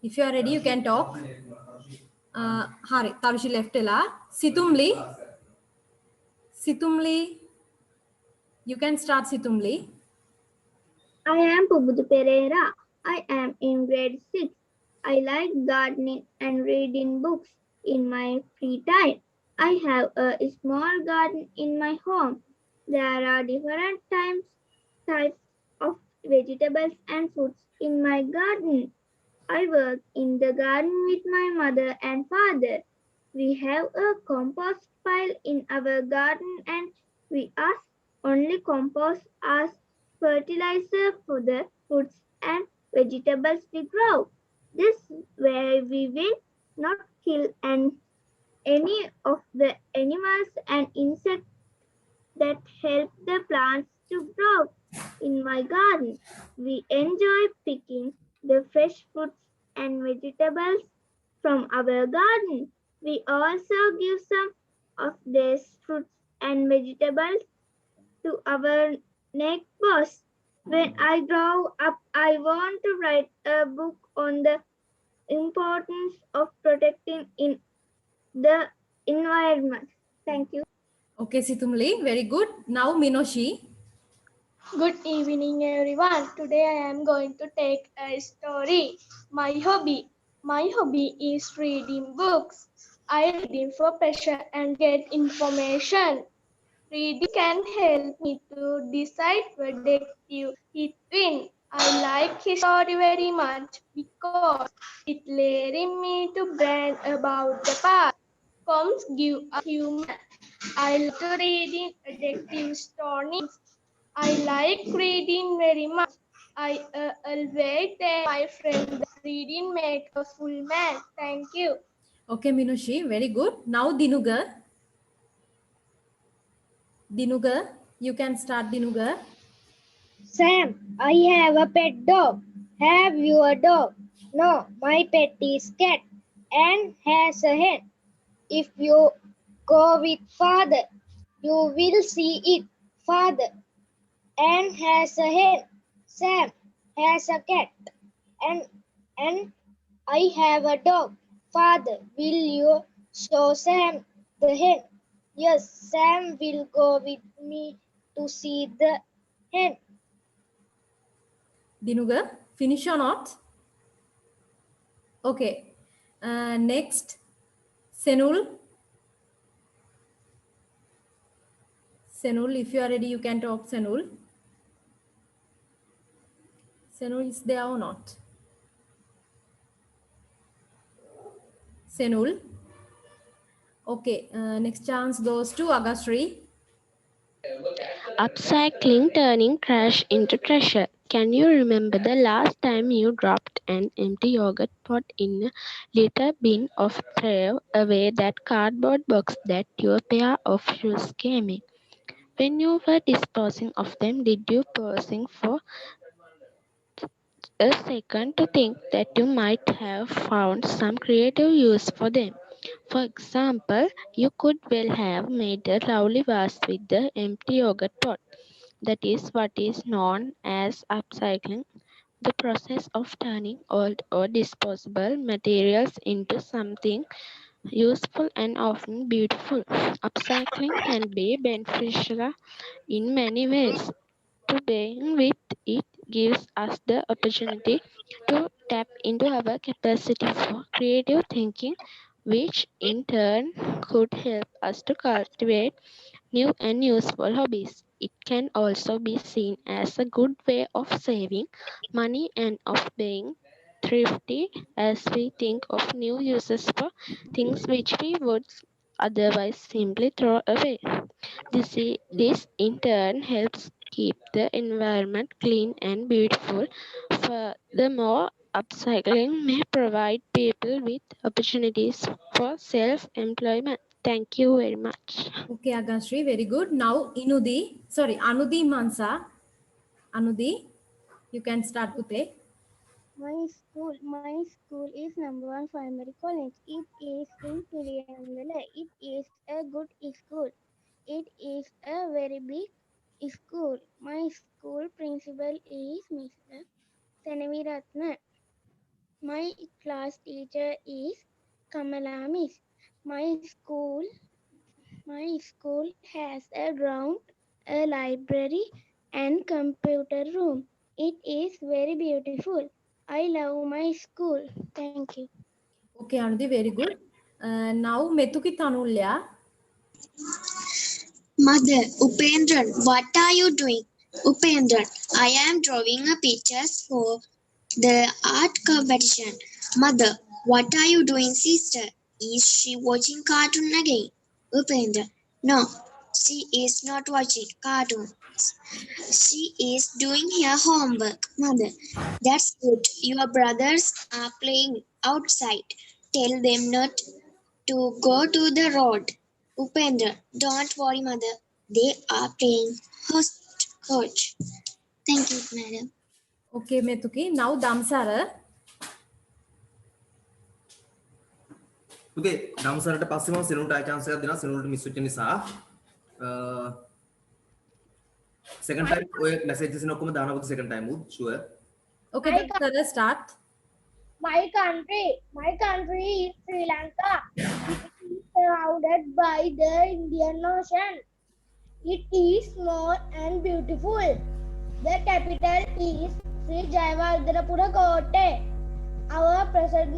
K: if you are ready, you can talk. Hari, Tarushi left ela. Situmli, you can start Situmli.
E: I am Pubudu Pereira. I am in grade 6. I like gardening and reading books in my free time. I have a small garden in my home. There are different types of vegetables and fruits in my garden. I work in the garden with my mother and father. We have a compost pile in our garden and we ask only compost as fertilizer for the fruits and vegetables we grow. This way we will not kill any of the animals and insects that help the plants to grow. In my garden, we enjoy picking the fresh fruits and vegetables from our garden. We also give some of these fruits and vegetables to our neighbors. When I grow up, I want to write a book on the importance of protecting in the environment. Thank you.
K: Okay, Situmli, very good. Now Minoshi.
L: Good evening, everyone. Today I am going to take a story. My hobby. My hobby is reading books. I read for pleasure and get information. Reading can help me to decide what detective it win. I like history very much because it leads me to brand about the past. Poems give a humor. I like to reading detective stories. I like reading very much. I always tell my friend that reading makes a full man. Thank you.
K: Okay, Minoshi, very good. Now Dinuga. Dinuga, you can start Dinuga.
E: Sam, I have a pet dog. Have you a dog? No, my pet is cat and has a hen. If you go with father, you will see it. Father and has a hen. Sam has a cat and and I have a dog. Father, will you show Sam the hen? Yes, Sam will go with me to see the hen.
K: Dinuga, finish or not? Okay. Next, Senul. Senul, if you are ready, you can talk, Senul. Senul is there or not? Senul. Okay, next chance goes to Agastri.
M: Upcycling, turning trash into treasure. Can you remember the last time you dropped an empty yogurt pot in a litter bin or threw away that cardboard box that your pair of shoes came in? When you were disposing of them, did you pausing for a second to think that you might have found some creative use for them? For example, you could well have made a lovely vase with the empty yogurt pot. That is what is known as upcycling, the process of turning old or disposable materials into something useful and often beautiful. Upcycling can be beneficial in many ways. To begin with, it gives us the opportunity to tap into our capacity for creative thinking, which in turn could help us to cultivate new and useful hobbies. It can also be seen as a good way of saving money and of being thrifty as we think of new uses for things which we would otherwise simply throw away. This in turn helps keep the environment clean and beautiful. Furthermore, upcycling may provide people with opportunities for self-employment. Thank you very much.
K: Okay, Agastri, very good. Now Anudi Mansa. Anudi, you can start to play.
E: My school is number one primary college. It is in Puliyandala. It is a good school. It is a very big school. My school principal is Mr. Senaviratna. My class teacher is Kamala Miss. My school my school has a ground, a library and computer room. It is very beautiful.
G: I love my school. Thank you.
K: Okay, Anudhi, very good. Now Metuki Tanulya.
N: Mother, Upendran, what are you doing? Upendran, I am drawing a pictures for the art competition. Mother, what are you doing, sister? Is she watching cartoon again? Upendran, no, she is not watching cartoons. She is doing her homework. Mother, that's good. Your brothers are playing outside. Tell them not to go to the road. Upendra, don't worry, mother. They are playing host coach. Thank you, madam.
K: Okay, Metuki. Now Damsara.
A: පුතේ දම්සරට පස්සේ මම සිනුන්ට ආය chance එකක් දෙනවා සිනුන්ට miss වෙච්ච නිසා second time ඔය messages එන ඔක්කොම දානවා පුතේ second time උත් sure.
K: Okay, Damsara, start.
L: My country is Sri Lanka. It is surrounded by the Indian Ocean. It is small and beautiful. The capital is Sri Jayawardhanapura Kotte. Our president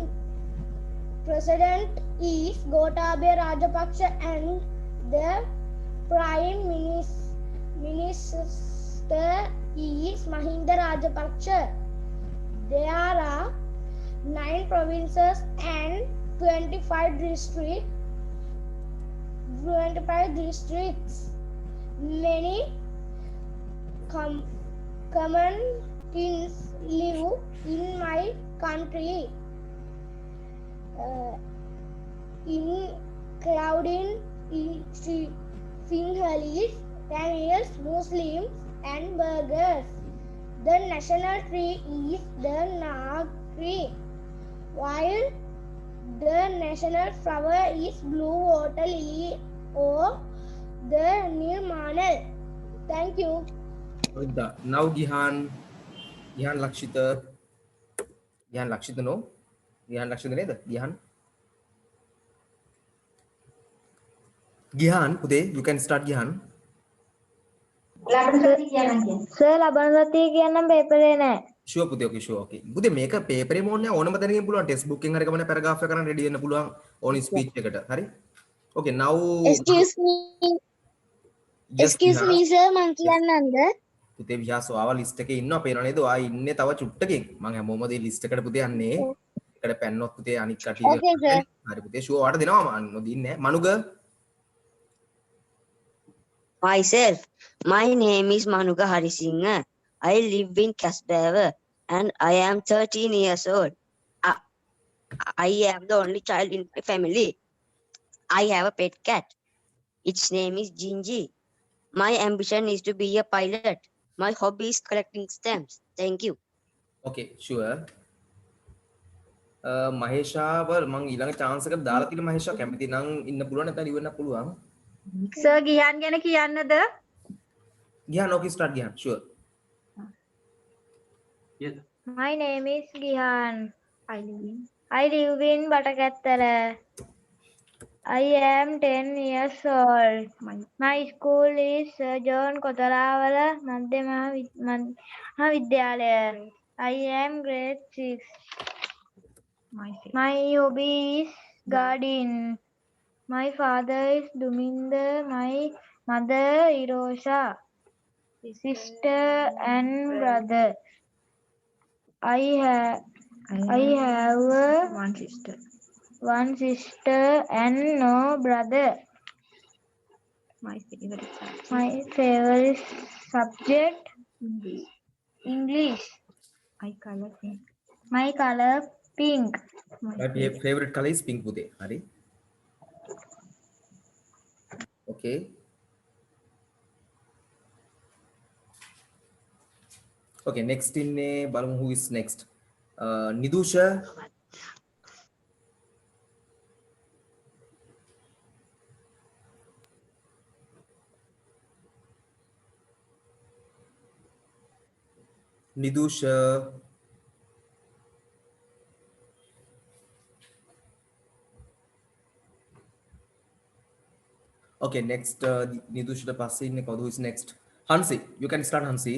L: is Gotabaya Rajapaksa and the prime minister is Mahinda Rajapaksa. There are 9 provinces and 25 districts. Many communities live in my country, including Sinhalese, Tamils, Muslims, and Burghers. The national tree is the Nag tree, while the national flower is blue water lily or the Nirmanal. Thank you.
A: Now Gihan Lakshita no? Gihan Lakshita නේද? Gihan පුතේ you can start Gihan.
E: Sir ලබන සතිය කියන්නම් පේපරේ නෑ.
A: Sure පුතේ okay sure okay. පුතේ මේක පේපරේ mode නෑ ඕනම තැනකින් පුළුවන් ටෙක්ස්ට් බුක් එකෙන් හරි ගමන පැරග්‍රාෆ් එක කරන් රෙඩි වෙන්න පුළුවන් ඕන ස්පීච් එකට. හරි? Okay now
H: Excuse me. Excuse me sir මං කියන්නම්ද?
A: පුතේ විහාස ඔයාව ලිස්ට් එකේ ඉන්නවා පේනව නේද? ඔයා ඉන්නේ තව චුට්ටකින්. මං හැමෝම දේ ලිස්ට් එකට පුතේ යන්නේ. එකට පැන්නොත් පුතේ අනික් කටිය.
H: Okay sir.
A: හරි පුතේ ෂුවර් ඔයාට දෙනවා මම නොදින්නේ නෑ. මනුග
O: Myself, my name is Manuka Harisinghe. I live in Casbaver and I am 13 years old. I am the only child in my family. I have a pet cat. Its name is Gingy. My ambition is to be a pilot. My hobby is collecting stamps. Thank you.
A: Okay, sure. මහේෂාව මං ඊළඟ chance එකක් දාලා තියෙන මහේෂා කැමති නම් ඉන්න පුළුවන් නැත්නම් ඉවෙන්න පුළුවන්.
E: සර් ගියන් ගැන කියන්නද?
A: ගියන් okay start ගියන් sure.
F: Yes.
E: My name is Gihan. I live in Batakattara. I am 10 years old. My school is Sir John Kotalawala Madhyama Vidyalaya. I am grade 6. My hobby is gardening. My father is Duminder. My mother Irosha. Sister and brother. I have one sister and no brother. My favorite subject English. My color pink.
A: My favorite color is pink පුතේ. හරි. Okay. Okay, next ඉන්නේ බලමු who is next. Nidusha. Nidusha. Okay, next Nidusha පස්සේ ඉන්නේ කවුද who is next? Hansi, you can start Hansi.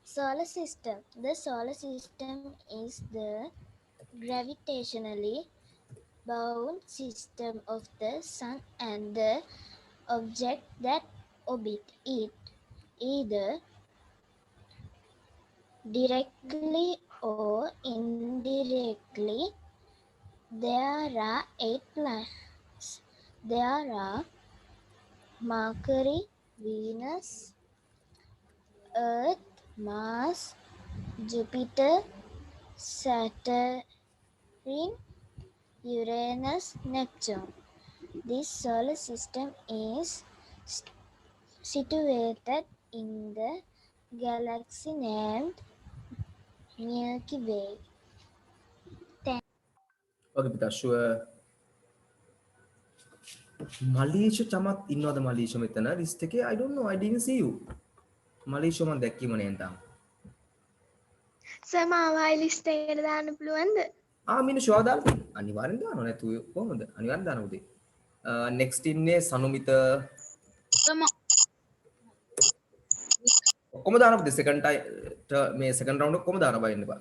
G: Solar system. The solar system is the gravitationally bound system of the sun and the objects that orbit it, either directly or indirectly. There are 8 planets. There are Mercury, Venus, Earth, Mars, Jupiter, Saturn, Uranus, Neptune. This solar system is situated in the galaxy named Milky Way.
A: Okay, Pita, sure. Malaysia Chamath ඉන්නවද මලීෂ මෙතන list එකේ? I don't know, I didn't see you. මලීෂ මම දැක්කේම නෑ තාම.
L: Sir මාව ආයි list එකට දාන්න පුළුවන්ද?
A: මිනු ෂුවර් දාලා තියෙනවා. අනිවාර්යෙන් දානවා නැතුව කොහොමද? අනිවාර්යෙන් දානවා උදේ. next ඉන්නේ සනුමිත. ඔක්කොම දානවා උදේ second time මේ second round ඔක්කොම දානවා බයින්න බා.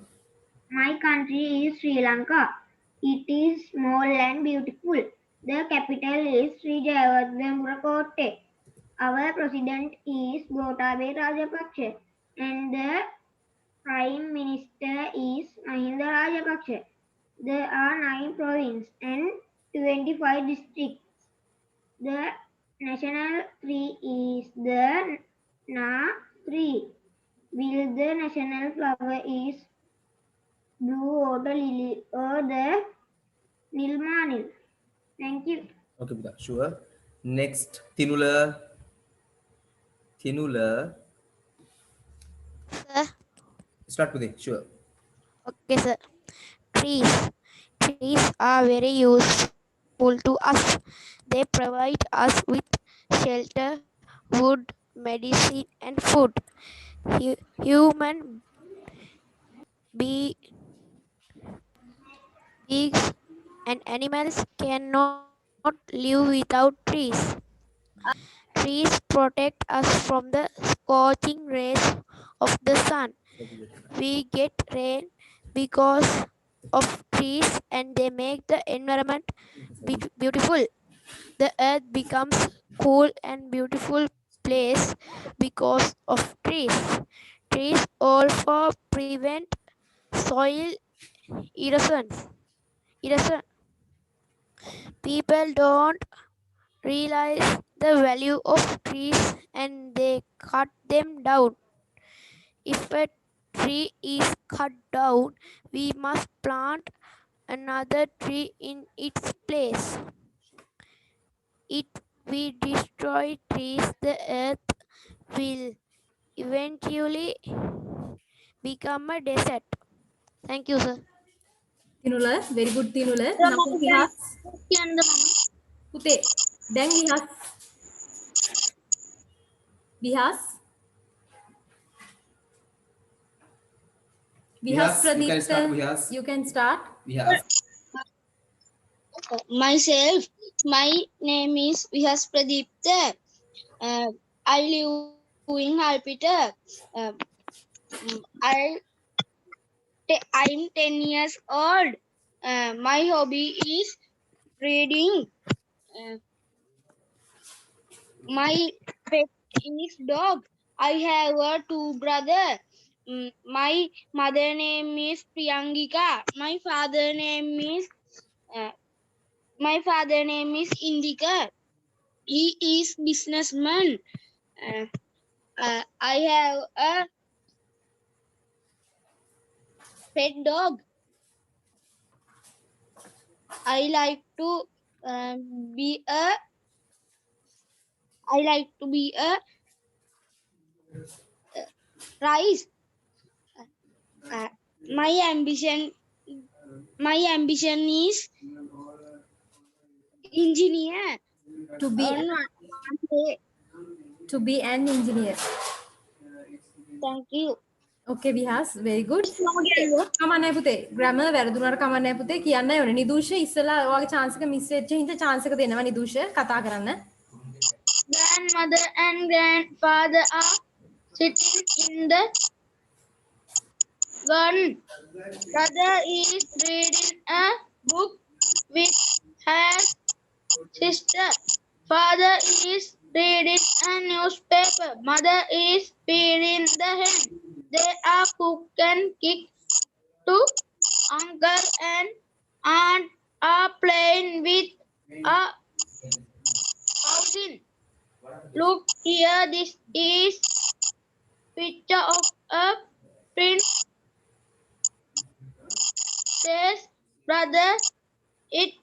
B: My country is Sri Lanka. It is small and beautiful. The capital is Sri Jayawardena Kotte. Our president is Gotabaya Rajapaksa and the prime minister is Mahinda Rajapaksa. There are 9 provinces and 25 districts. The national tree is the Na tree. Will the national flower is blue water lily or the Nilmanil? Thank you.
A: Okay, Pita, sure. Next, Tinula.
D: Sir.
A: Start with it, sure.
D: Okay, sir. Trees are very useful to us. They provide us with shelter, wood, medicine, and food. Human beings and animals cannot live without trees. Trees protect us from the scorching rays of the sun. We get rain because of trees and they make the environment beautiful. The earth becomes cool and beautiful place because of trees. Trees also prevent soil erosion. People don't realize the value of trees and they cut them down. If a tree is cut down, we must plant another tree in its place. If we destroy trees, the earth will eventually become a desert. Thank you, sir.
K: Tinula, very good Tinula. Now we have Pute. Then Vihas. Pradeep, you can start.
H: Myself, my name is Vihas Pradipta. I live in Halpita. I'm 10 years old. My hobby is reading. My pet is dog. I have 2 brothers. My mother name is Priyangika. My father name is Indika. He is businessman. I have a pet dog. I like to be a rice. My ambition is engineer.
K: To be an engineer.
H: Thank you.
K: Okay, Vihas, very good. කමන්නේ පුතේ. grammar වැරදුනට කමන්නේ පුතේ කියන්න ඕනේ. නිදුෂ ඉස්සලා ඔයාගේ chance එක miss වෙච්ච හින්දා chance එක දෙනවා නිදුෂ කතා කරන්න.
C: Grandmother and grandfather are sitting in the garden. Brother is reading a book with her sister. Father is reading a newspaper. Mother is feeding the hen. They are cook and kick to uncle and aunt are playing with a fountain. Look here, this is picture of a princess brother. It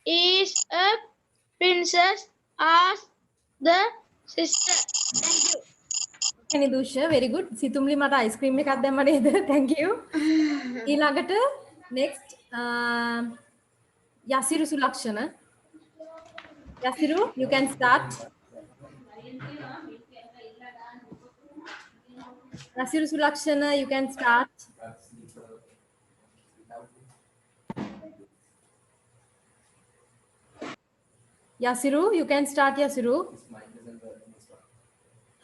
C: is a princess. Ask the sister. Thank you.
K: නිදුෂ very good. සිතුම්ලි මට ice cream එකක් දැම්ම නේද? Thank you. ඊළඟට next යසිරු සුලක්ෂණ. යසිරු you can start. යසිරු සුලක්ෂණ you can start. Yasiru, you can start Yasiru.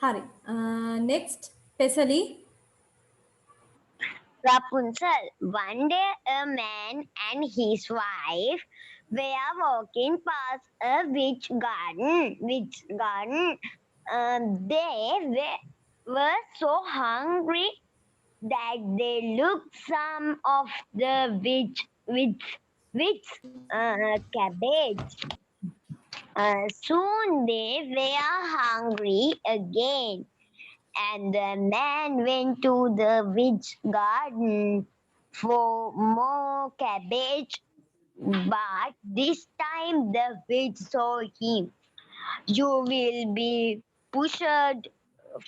K: Hari. Next, Pesali.
B: Rapunzel. One day a man and his wife were walking past a witch garden. They were so hungry that they looked some of the witch cabbage. Soon they were hungry again, and the man went to the witch garden for more cabbage. But this time the witch saw him. "You will be pushed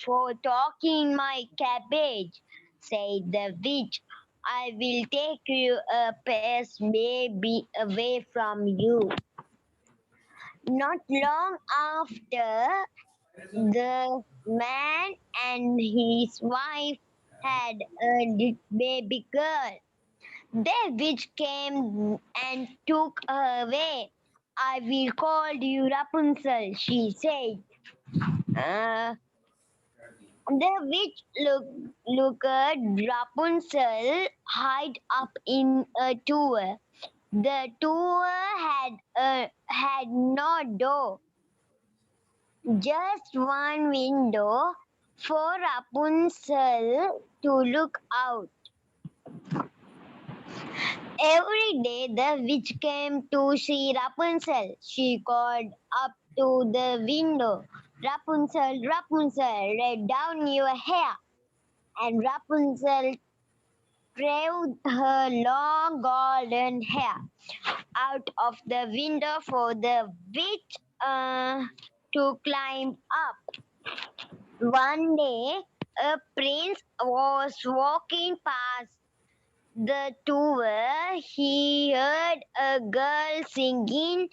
B: for talking my cabbage," said the witch. "I will take you a pace baby away from you." Not long after, the man and his wife had a baby girl. The witch came and took her away. "I will call you Rapunzel," she said. The witch looked at Rapunzel hide up in a tower. The tower had no door, just one window for Rapunzel to look out. Every day the witch came to see Rapunzel. She called up to the window, "Rapunzel, Rapunzel, let down your hair." And Rapunzel waved her long golden hair out of the window for the witch to climb up. One day, a prince was walking past the tower. He heard a girl singing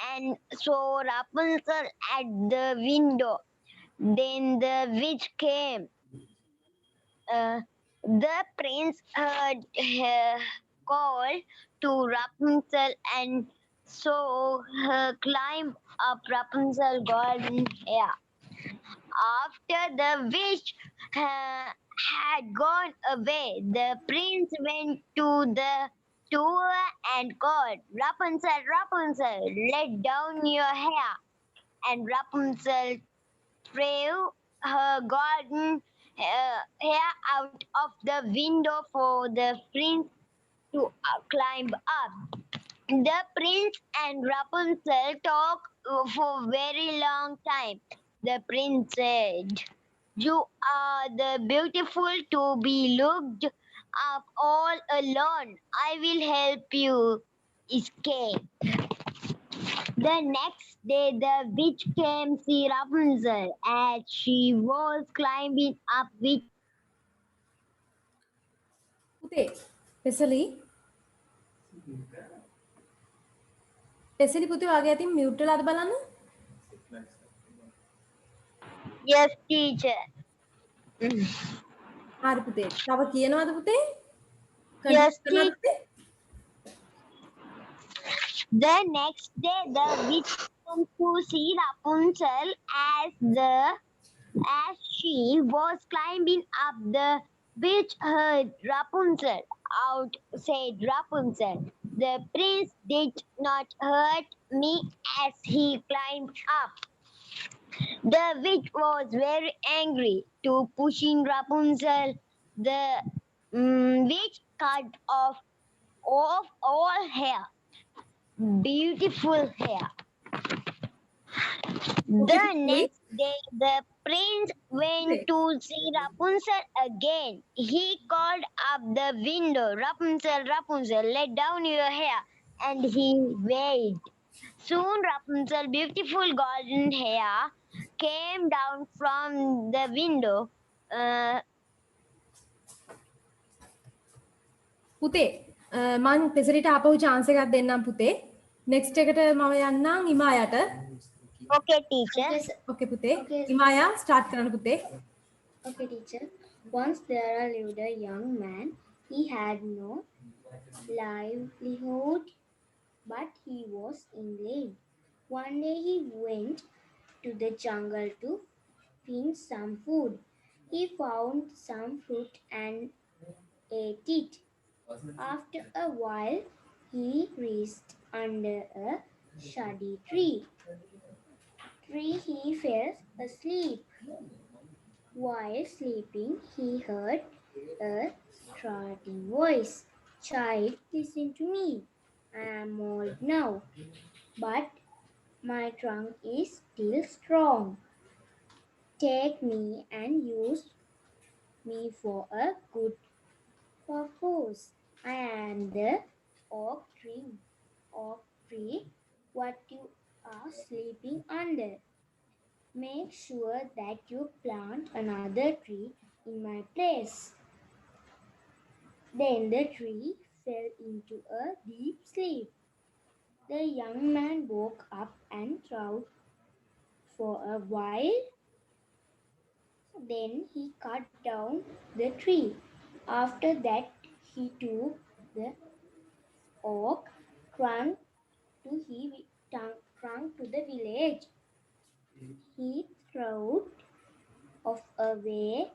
B: and saw Rapunzel at the window. Then the witch came. The prince heard her call to Rapunzel and saw her climb up Rapunzel's golden hair. After the witch had gone away, the prince went to the tower and called, "Rapunzel, Rapunzel, let down your hair." And Rapunzel threw her golden hair out of the window for the prince to climb up. The prince and Rapunzel talked for a very long time. The prince said, "You are the beautiful to be looked up all alone. I will help you escape." The next day, the witch came see Rapunzel as she was climbing up with
K: පුතේ පෙසලි පෙසලි පුතේ වගේ අතින් mute වෙලාද බලන්න.
B: Yes, teacher.
K: හරි පුතේ. තව කියනවද පුතේ?
B: Yes, teacher. The next day, the witch came to see Rapunzel as she was climbing up the which heard Rapunzel out, said Rapunzel. The prince did not hurt me as he climbed up. The witch was very angry to pushing Rapunzel. The witch cut off all hair, beautiful hair. The next day, the prince went to see Rapunzel again. He called up the window, Rapunzel, Rapunzel, let down your hair. And he waved. Soon Rapunzel's beautiful golden hair came down from the window.
K: පුතේ මං පෙසරිට ආපහු chance එකක් දෙන්නම් පුතේ. next එකට මම යන්නම් ඉමායට.
B: Okay, teacher.
K: Okay, පුතේ. ඉමායා start කරන්න පුතේ.
H: Okay, teacher. Once there lived a young man. He had no livelihood, but he was in need. One day he went to the jungle to find some food. He found some fruit and ate it. After a while, he reached under a shady tree. He fell asleep. While sleeping, he heard a starting voice. Child, listen to me. I am old now, but my trunk is still strong. Take me and use me for a good purpose. I am the oak tree. Oak tree, what you are sleeping under. Make sure that you plant another tree in my place. Then the tree fell into a deep sleep. The young man woke up and thought for a while. Then he cut down the tree. After that, he took the oak trunk to the village. He thought of a way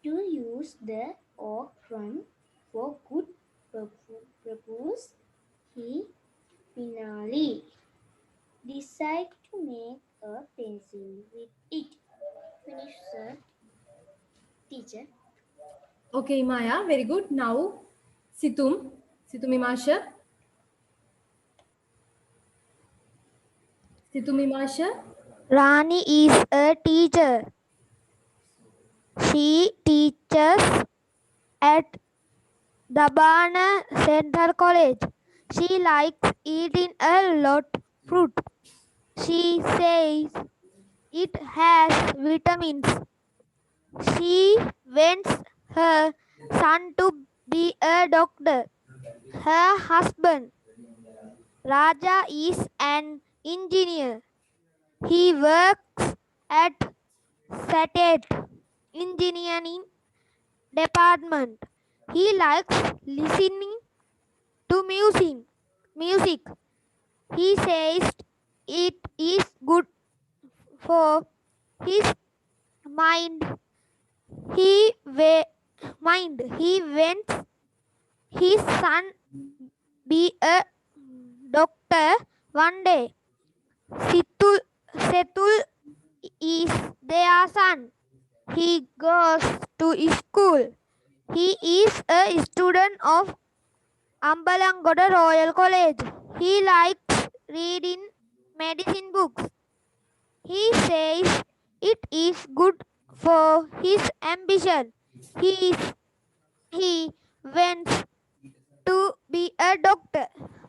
H: to use the oak trunk for good purpose. He finally decided to make a pencil with it. Finish, sir. Teacher.
K: Okay, Maya, very good. Now, Situm Imasha. Situm Imasha.
D: Rani is a teacher. She teaches at Dabana Central College. She likes eating a lot fruit. She says it has vitamins. She wants her son to be a doctor. Her husband, Raja, is an engineer. He works at SATET engineering department. He likes listening to music. He says it is good for his mind. He wants his son be a doctor one day. Setul is their son. He goes to school. He is a student of Ambalangoda Royal College. He likes reading medicine books. He says it is good for his ambition. He wants to be a doctor.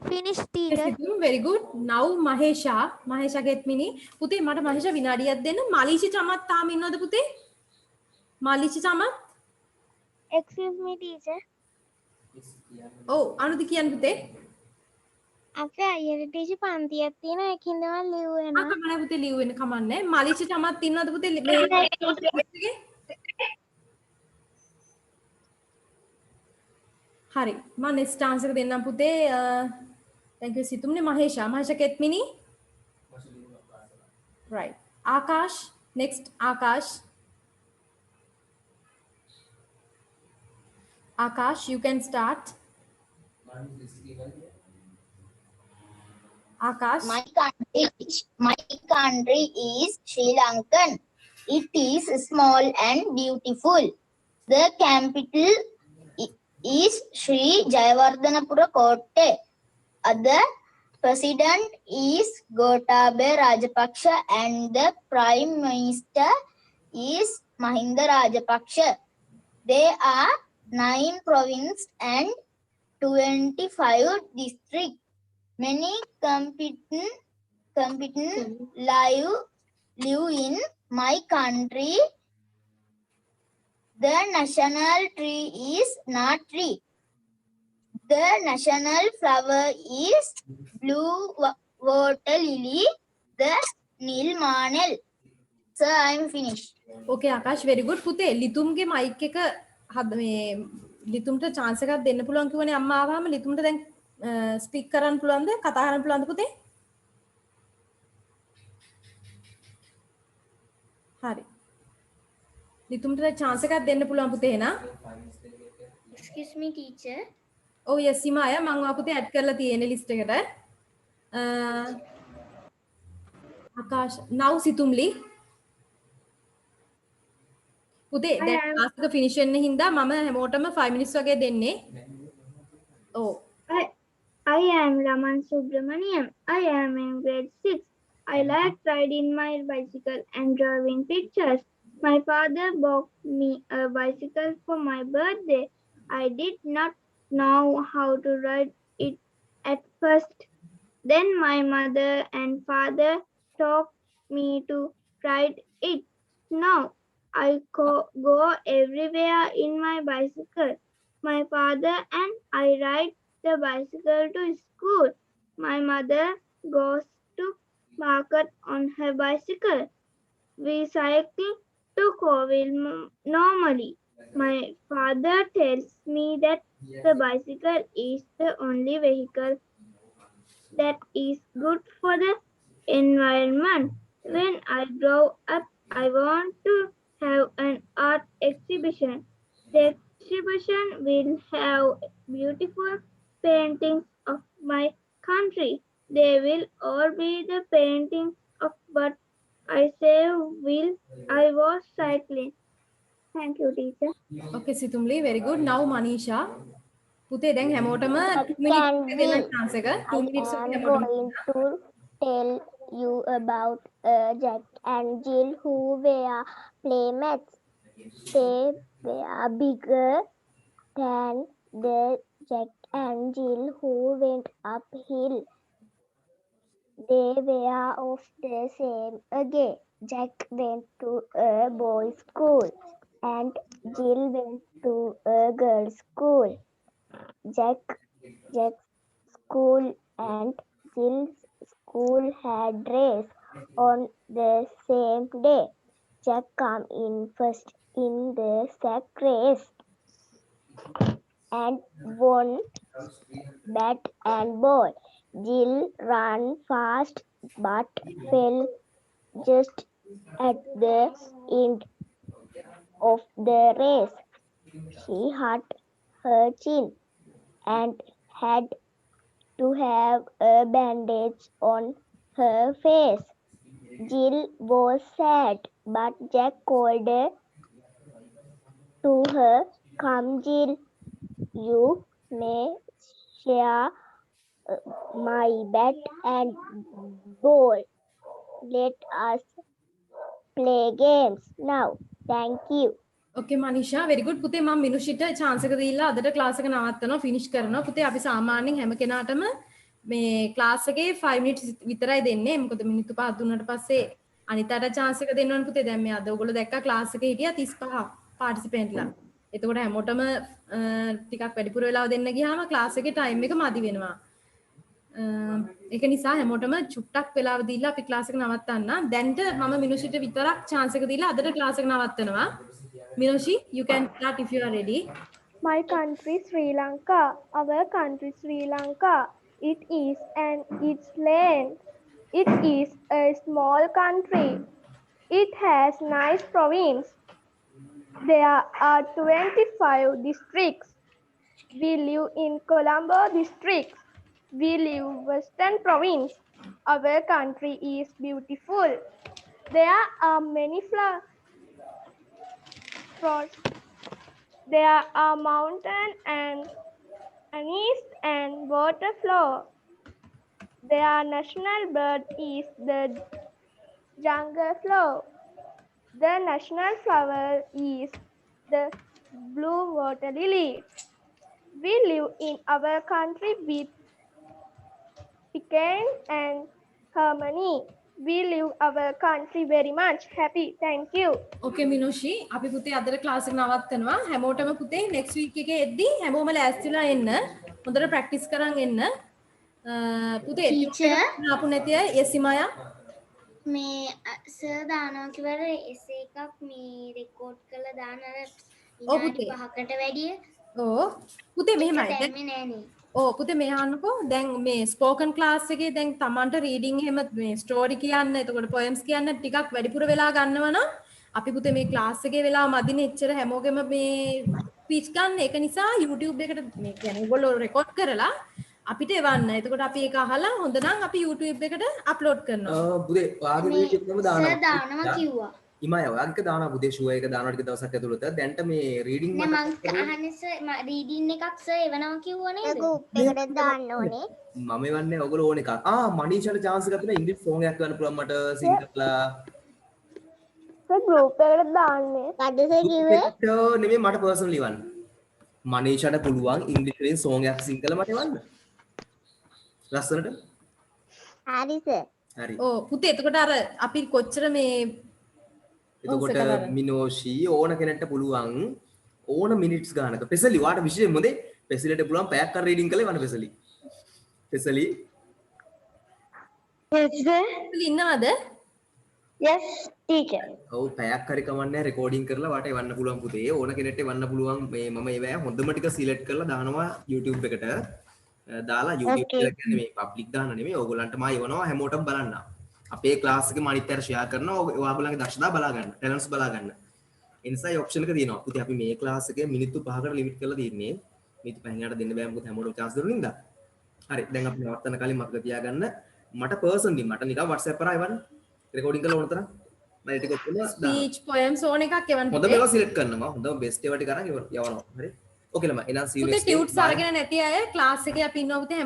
D: Finish, teacher.
K: Very good. Now Mahesha get mini. පුතේ මට මහේෂා විනාඩියක් දෙන්න. මාලිෂි චමත් තාම ඉන්නවද පුතේ? මාලිෂි Chamath?
E: Excuse me, teacher.
K: Oh, අනුද කියන්නේ පුතේ?
E: අපේ අයියට teacher පන්තියක් තියෙනවා ඒකින්ද මම ලිව් වෙනවා.
K: කමන්නේ පුතේ ලිව් වෙන්න කමන්නේ. මාලිෂි චමත් ඉන්නවද පුතේ? හරි. මම next answer දෙන්නම් පුතේ. Thank you සිතුම්නේ Mahesha get mini. Right. Akash. Next Akash. Akash, you can start. Akash.
H: My country is Sri Lankan. It is small and beautiful. The capital is Sri Jayawardhanapura Kotte. The president is Gotabaya Rajapaksa and the prime minister is Mahinda Rajapaksa. There are 9 provinces and 25 districts. Many competent live in my country. The national tree is nut tree. The national flower is blue water lily, the nilmanel. Sir, I am finished.
K: Okay, Akash, very good. පුතේ ලිතුම්ගේ mic එක මේ ලිතුම්ට chance එකක් දෙන්න පුළුවන් කිව්වනේ අම්මා ආවම ලිතුම්ට දැන් speak කරන්න පුළුවන්ද? කතා කරන්න පුළුවන්ද පුතේ? හරි. ලිතුම්ට දැන් chance එකක් දෙන්න පුළුවන් පුතේ එහෙනම්.
G: Excuse me, teacher.
K: Oh yes, සිමාය මම ඔයා පුතේ add කරලා තියෙන list එකට. Akash, now සිතුම්ලි. පුතේ දැන් class එක finish වෙන්න හින්දා මම හැමෝටම 5 minutes වගේ දෙන්නේ. Oh.
E: I am Raman Subramaniam. I am in grade 6. I like riding my bicycle and drawing pictures. My father bought me a bicycle for my birthday. I did not know how to ride it at first. Then my mother and father taught me to ride it. Now I go everywhere in my bicycle. My father and I ride the bicycle to school. My mother goes to market on her bicycle. We cycle to Covil normally. My father tells me that the bicycle is the only vehicle that is good for the environment. When I grow up, I want to have an art exhibition. The exhibition will have beautiful paintings of my country. They will all be the paintings of what I say while I was cycling. Thank you, teacher.
K: Okay, Situmli, very good. Now Manisha. පුතේ දැන් හැමෝටම 2 minutes දෙන්න chance එක. 2 minutes
B: I
K: එක
B: am
K: හැමෝටම.
B: going to tell you about Jack and Jill who were playmates. They were bigger than the Jack and Jill who went uphill. They were of the same age. Jack went to a boys' school and Jill went to a girls' school. Jack's school and Jill's school had race on the same day. Jack came in first in the sack race and won bat and ball. Jill ran fast but fell just at the end of the race. She hurt her chin and had to have a bandage on her face. Jill was sad, but Jack called to her, "Come, Jill, you may share my bat and ball. Let us play games now. Thank you."
K: Okay Manisha, very good. පුතේ මම මිනුෂිට chance එක දීලා අදට class එක නවත්තනවා finish කරනවා. පුතේ අපි සාමාන්‍යයෙන් හැම කෙනාටම මේ class එකේ 5 minutes විතරයි දෙන්නේ. මොකද මිනිත්තු 5 දුන්නාට පස්සේ අනිතාට chance එක දෙන්න ඕනේ පුතේ. දැන් මේ අද ඔයගොල්ලෝ දැක්කා class එකේ හිටියා 35 participantලා. එතකොට හැමෝටම ටිකක් වැඩිපුර වෙලාව දෙන්න ගියාම class එකේ time එක මදි වෙනවා. ඒක නිසා හැමෝටම චුට්ටක් වෙලාව දීලා අපි class එක නවත්තන්න. දැන්ට මම මිනුෂිට විතරක් chance එක දීලා අදට class එක නවත්තනවා. Minoshi, you can start if you are ready.
L: My country Sri Lanka. Our country Sri Lanka. It is its land. It is a small country. It has 9 provinces. There are 25 districts. We live in Colombo district. We live Western province. Our country is beautiful. There are many flowers. There are mountains and anise and water flow. Their national bird is the jungle flower. The national flower is the blue water lily. We live in our country with peace and harmony. We live our country very much happy. Thank you.
K: ඕකේ මිනෝෂි අපි පුතේ අදට class එක නවත්තනවා. හැමෝටම පුතේ next week එකේ එද්දි හැමෝම ලෑස්තිලා එන්න. හොඳට ප්‍රැක්ටිස් කරන් එන්න. පුතේ
G: Teacher.
K: ආපු නැති අය යසිමායා
G: මේ සර් දානවා කිව්වර එසේ එකක් මේ රෙකෝඩ් කරලා දාන අර විනාඩි 5කට වැඩිය
K: ඕ පුතේ මෙහෙමයි.
G: දැම්මේ නෑනේ.
K: ඕ පුතේ මේ අහන්නකෝ දැන් මේ ස්පෝකන් ක්ලාස් එකේ දැන් Tamanට රීඩින් එහෙම මේ ස්ටෝරි කියන්න එතකොට පොයම්ස් කියන්න ටිකක් වැඩිපුර වෙලා ගන්නවා නම් අපි පුතේ මේ ක්ලාස් එකේ වෙලා මදිනේ එච්චර හැමෝගෙම මේ ස්පීච් ගන්න ඒක නිසා YouTube එකට මේ කියන්නේ ඔයගොල්ලෝ රෙකෝඩ් කරලා අපිට එවන්න. එතකොට අපි ඒක අහලා හොඳ නම් අපි YouTube එකට අප්ලෝඩ් කරනවා.
A: පුතේ ඔයාගේ වීඩියෝ එකම දානවා.
G: සර් දානවා කිව්වා.
A: ඉමය ඔයාගේ දානවා පුතේ ෂුවර් එක දානවා ටික දවසක් ඇතුළත. දැන්ට මේ රීඩින්
G: නෑ මං අහන්නේ සර් රීඩින් එකක් සර් එවනවා කිව්වා නේද?
B: ගෲප් එකට දාන්න ඕනේ.
A: මම එවන්නේ ඔයගොල්ලෝ ඕන එකක්. මනීෂාට chance එකක් තියෙනවා ඉංග්‍රීසි සෝංග් එකක් ගන්න පුළුවන් මට සිංහලලා.
L: සර් ගෲප් එකට දාන්නේ.
B: කඩසේ කිව්වේ?
A: නෙමෙයි මට පර්සනලි වන්න. මනීෂාට පුළුවන් ඉංග්‍රීසියෙන් සෝංග් එකක් සිංහල මට එවන්න. ලස්සනට.
B: හරි සර්.
A: හරි.
K: ඕ පුතේ එතකොට අර අපි කොච්චර මේ
A: එතකොට මිනෝෂි ඕන කෙනෙක්ට පුළුවන් ඕන මිනිට්ස් ගානක පෙසලි වාට විශේෂයෙන් මොදේ පෙසලිට පුළුවන් පැයක් කර රීඩින් කළේ වන්න පෙසලි. පෙසලි
K: ඉන්නවද?
B: Yes teacher.
A: ඔව් පැයක් හරි කමන්නේ රෙකෝඩින් කරලා වාට එවන්න පුළුවන් පුතේ ඕන කෙනෙක්ට එවන්න පුළුවන් මේ මම ඒවැ හොඳම ටික සිලෙක්ට් කරලා දානවා YouTube එකට දාලා YouTube කියලා කියන්නේ මේ පබ්ලික් දාන්න නෙමෙයි ඕගොල්ලන්ටම එවනවා හැමෝටම බලන්න. අපේ ක්ලාස් එකේ මනිත් අර ෂෙයා කරනවා ඔයාලගේ දක්ෂතා බලා ගන්න ටැලන්ට්ස් බලා ගන්න. ඒ නිසා මේ ඔප්ෂන් එක තියෙනවා. පුතේ අපි මේ ක්ලාස් එකේ මිනිත්තු 5කට ලිමිට් කරලා තියෙන්නේ. මිනිත්තු 5කට දෙන්න බෑ මොකද හැමෝටම chance දෙන්න නින්දා. හරි දැන් අපි නවත්තන කලින් මතක තියාගන්න මට පර්සනලි මට නිකන් WhatsApp කරා එවන්න රෙකෝඩින් කරලා ඕන තරම් මම ටික ඔක්කොම
K: ස්පීච් පොයම්ස් ඕන එකක් එවන්න.
A: හොඳම ඒවා සිලෙක්ට් කරනවා. හොඳම බෙස්ට් ඒවා ටික අරන් යවනවා. හරි. ඕකේ ළමයි. එහෙනම් see you
K: පුතේ
A: next week.
K: ටියුට්ස් අරගෙන නැති අය ක්ලාස් එකේ අපි ඉන්නවා පුතේ